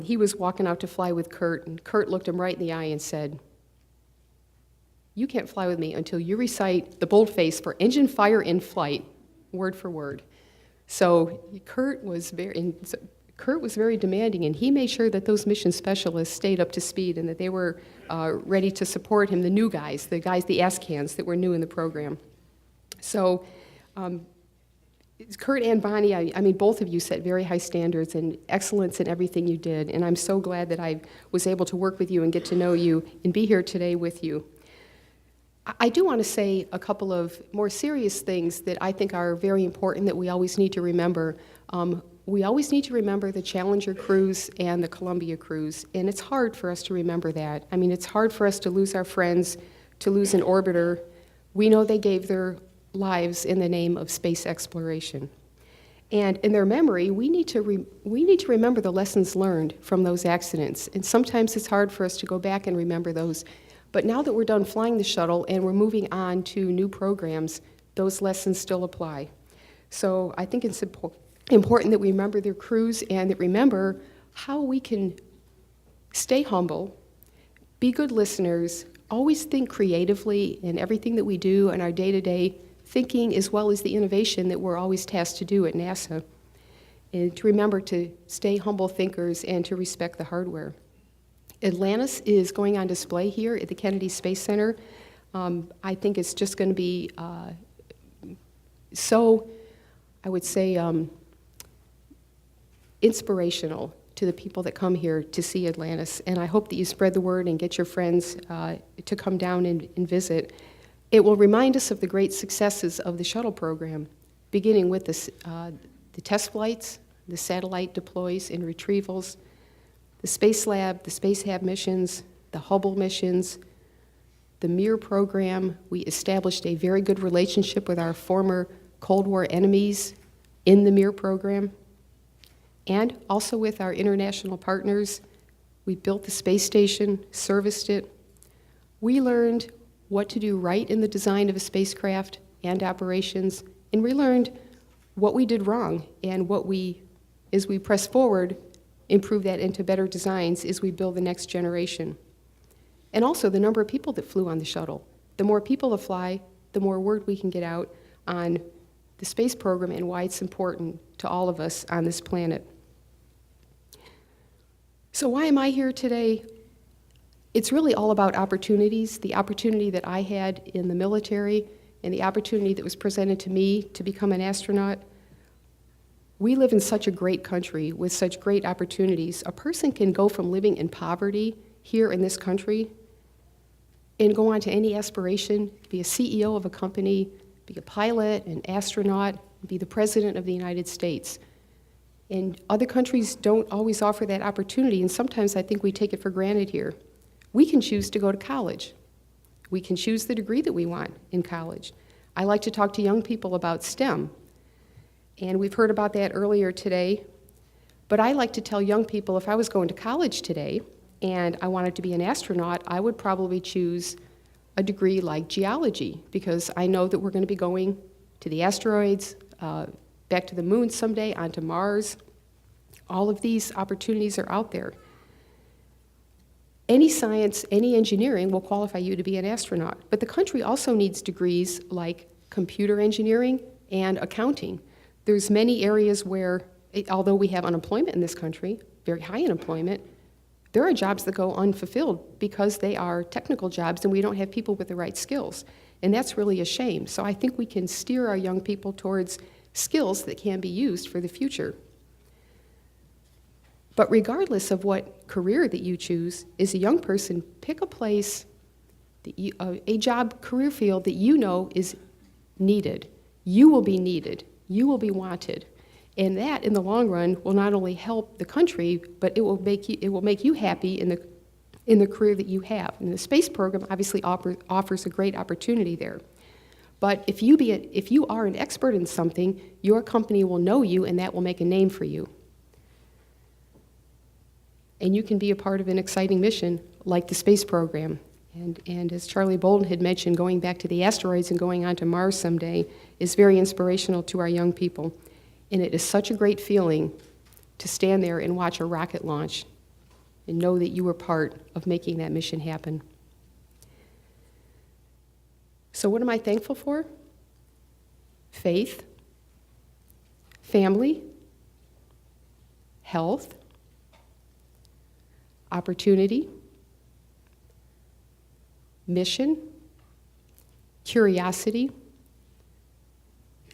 he was walking out to fly with Kurt, and Kurt looked him right in the eye and said, you can't fly with me until you recite the boldface for engine fire in flight, word for word. So Kurt was very demanding, and he made sure that those mission specialists stayed up to speed and that they were ready to support him, the new guys, the ASCANs that were new in the program. So Kurt and Bonnie, I mean, both of you set very high standards and excellence in everything you did, and I'm so glad that I was able to work with you and get to know you and be here today with you. I do want to say a couple of more serious things that I think are very important that we always need to remember. We always need to remember the Challenger crews and the Columbia crews, and it's hard for us to remember that. I mean, it's hard for us to lose our friends, to lose an orbiter. We know they gave their lives in the name of space exploration. And in their memory, we need to remember the lessons learned from those accidents. And sometimes it's hard for us to go back and remember those. But now that we're done flying the shuttle and we're moving on to new programs, those lessons still apply. So I think it's important that we remember their crews and that remember how we can stay humble, be good listeners, always think creatively in everything that we do in our day-to-day thinking, as well as the innovation that we're always tasked to do at NASA, and to remember to stay humble thinkers and to respect the hardware. Atlantis is going on display here at the Kennedy Space Center. I think it's just going to be so, I would say, inspirational to the people that come here to see Atlantis. And I hope that you spread the word and get your friends to come down and visit. It will remind us of the great successes of the shuttle program, beginning with the test flights, the satellite deploys and retrievals, the Space Lab, the Space Hab missions, the Hubble missions, the Mir program. We established a very good relationship with our former Cold War enemies in the Mir program, and also with our international partners. We built the space station, serviced it. We learned what to do right in the design of a spacecraft and operations, and we learned what we did wrong and what we, as we press forward, improve that into better designs as we build the next generation. And also the number of people that flew on the shuttle. The more people that fly, the more word we can get out on the space program and why it's important to all of us on this planet. So why am I here today? It's really all about opportunities, the opportunity that I had in the military and the opportunity that was presented to me to become an astronaut. We live in such a great country with such great opportunities. A person can go from living in poverty here in this country and go on to any aspiration, be a CEO of a company, be a pilot, an astronaut, be the president of the United States. And other countries don't always offer that opportunity, and sometimes I think we take it for granted here. We can choose to go to college. We can choose the degree that we want in college. I like to talk to young people about STEM. And we've heard about that earlier today. But I like to tell young people, if I was going to college today and I wanted to be an astronaut, I would probably choose a degree like geology, because I know that we're going to be going to the asteroids, back to the moon someday, onto Mars. All of these opportunities are out there. Any science, any engineering will qualify you to be an astronaut, but the country also needs degrees like computer engineering and accounting. There's many areas where, although we have unemployment in this country, very high unemployment, there are jobs that go unfulfilled because they are technical jobs and we don't have people with the right skills. And that's really a shame. So I think we can steer our young people towards skills that can be used for the future. But regardless of what career that you choose, as a young person, pick a place, that you, a job, career field that you know is needed. You will be needed. You will be wanted. And that, in the long run, will not only help the country, but it will make you happy in the career that you have. And the space program obviously offers a great opportunity there. But if you are an expert in something, your company will know you, and that will make a name for you. And you can be a part of an exciting mission like the space program. And as Charlie Bolden had mentioned, going back to the asteroids and going on to Mars someday is very inspirational to our young people. And it is such a great feeling to stand there and watch a rocket launch and know that you were part of making that mission happen. So what am I thankful for? Faith, family, health, opportunity, mission, curiosity,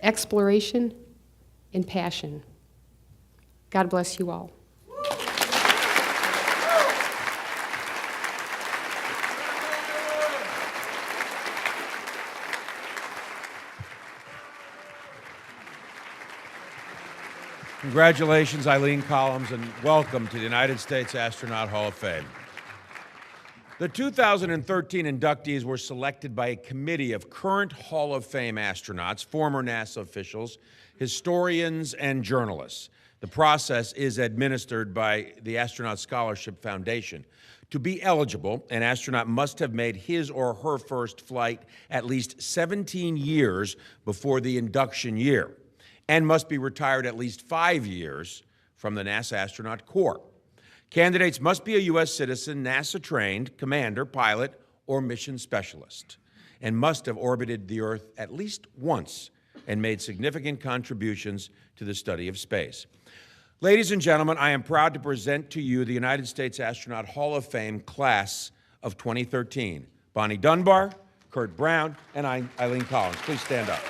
exploration, and passion. God bless you all. Congratulations, Eileen Collins, and welcome to the United States Astronaut Hall of Fame. The 2013 inductees were selected by a committee of current Hall of Fame astronauts, former NASA officials, historians, and journalists. The process is administered by the Astronaut Scholarship Foundation. To be eligible, an astronaut must have made his or her first flight at least 17 years before the induction year, and must be retired at least 5 years from the NASA Astronaut Corps. Candidates must be a U.S. citizen, NASA-trained, commander, pilot, or mission specialist, and must have orbited the Earth at least once and made significant contributions to the study of space. Ladies and gentlemen, I am proud to present to you the United States Astronaut Hall of Fame class of 2013. Bonnie Dunbar, Kurt Brown, and Eileen Collins. Please stand up.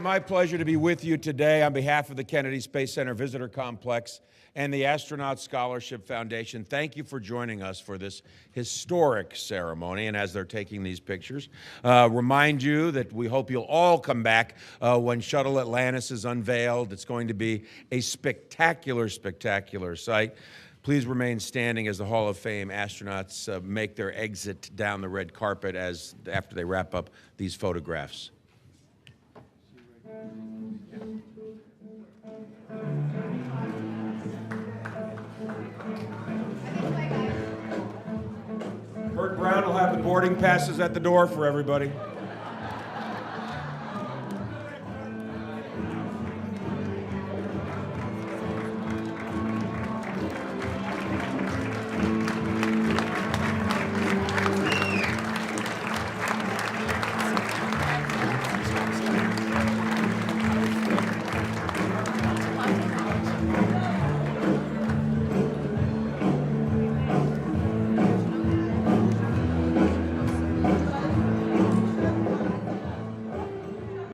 My pleasure to be with you today on behalf of the Kennedy Space Center Visitor Complex and the Astronaut Scholarship Foundation. Thank you for joining us for this historic ceremony. And as they're taking these pictures, remind you that we hope you'll all come back when Shuttle Atlantis is unveiled. It's going to be a spectacular, spectacular sight. Please remain standing as the Hall of Fame astronauts make their exit down the red carpet after they wrap up these photographs. Kurt Brown will have the boarding passes at the door for everybody.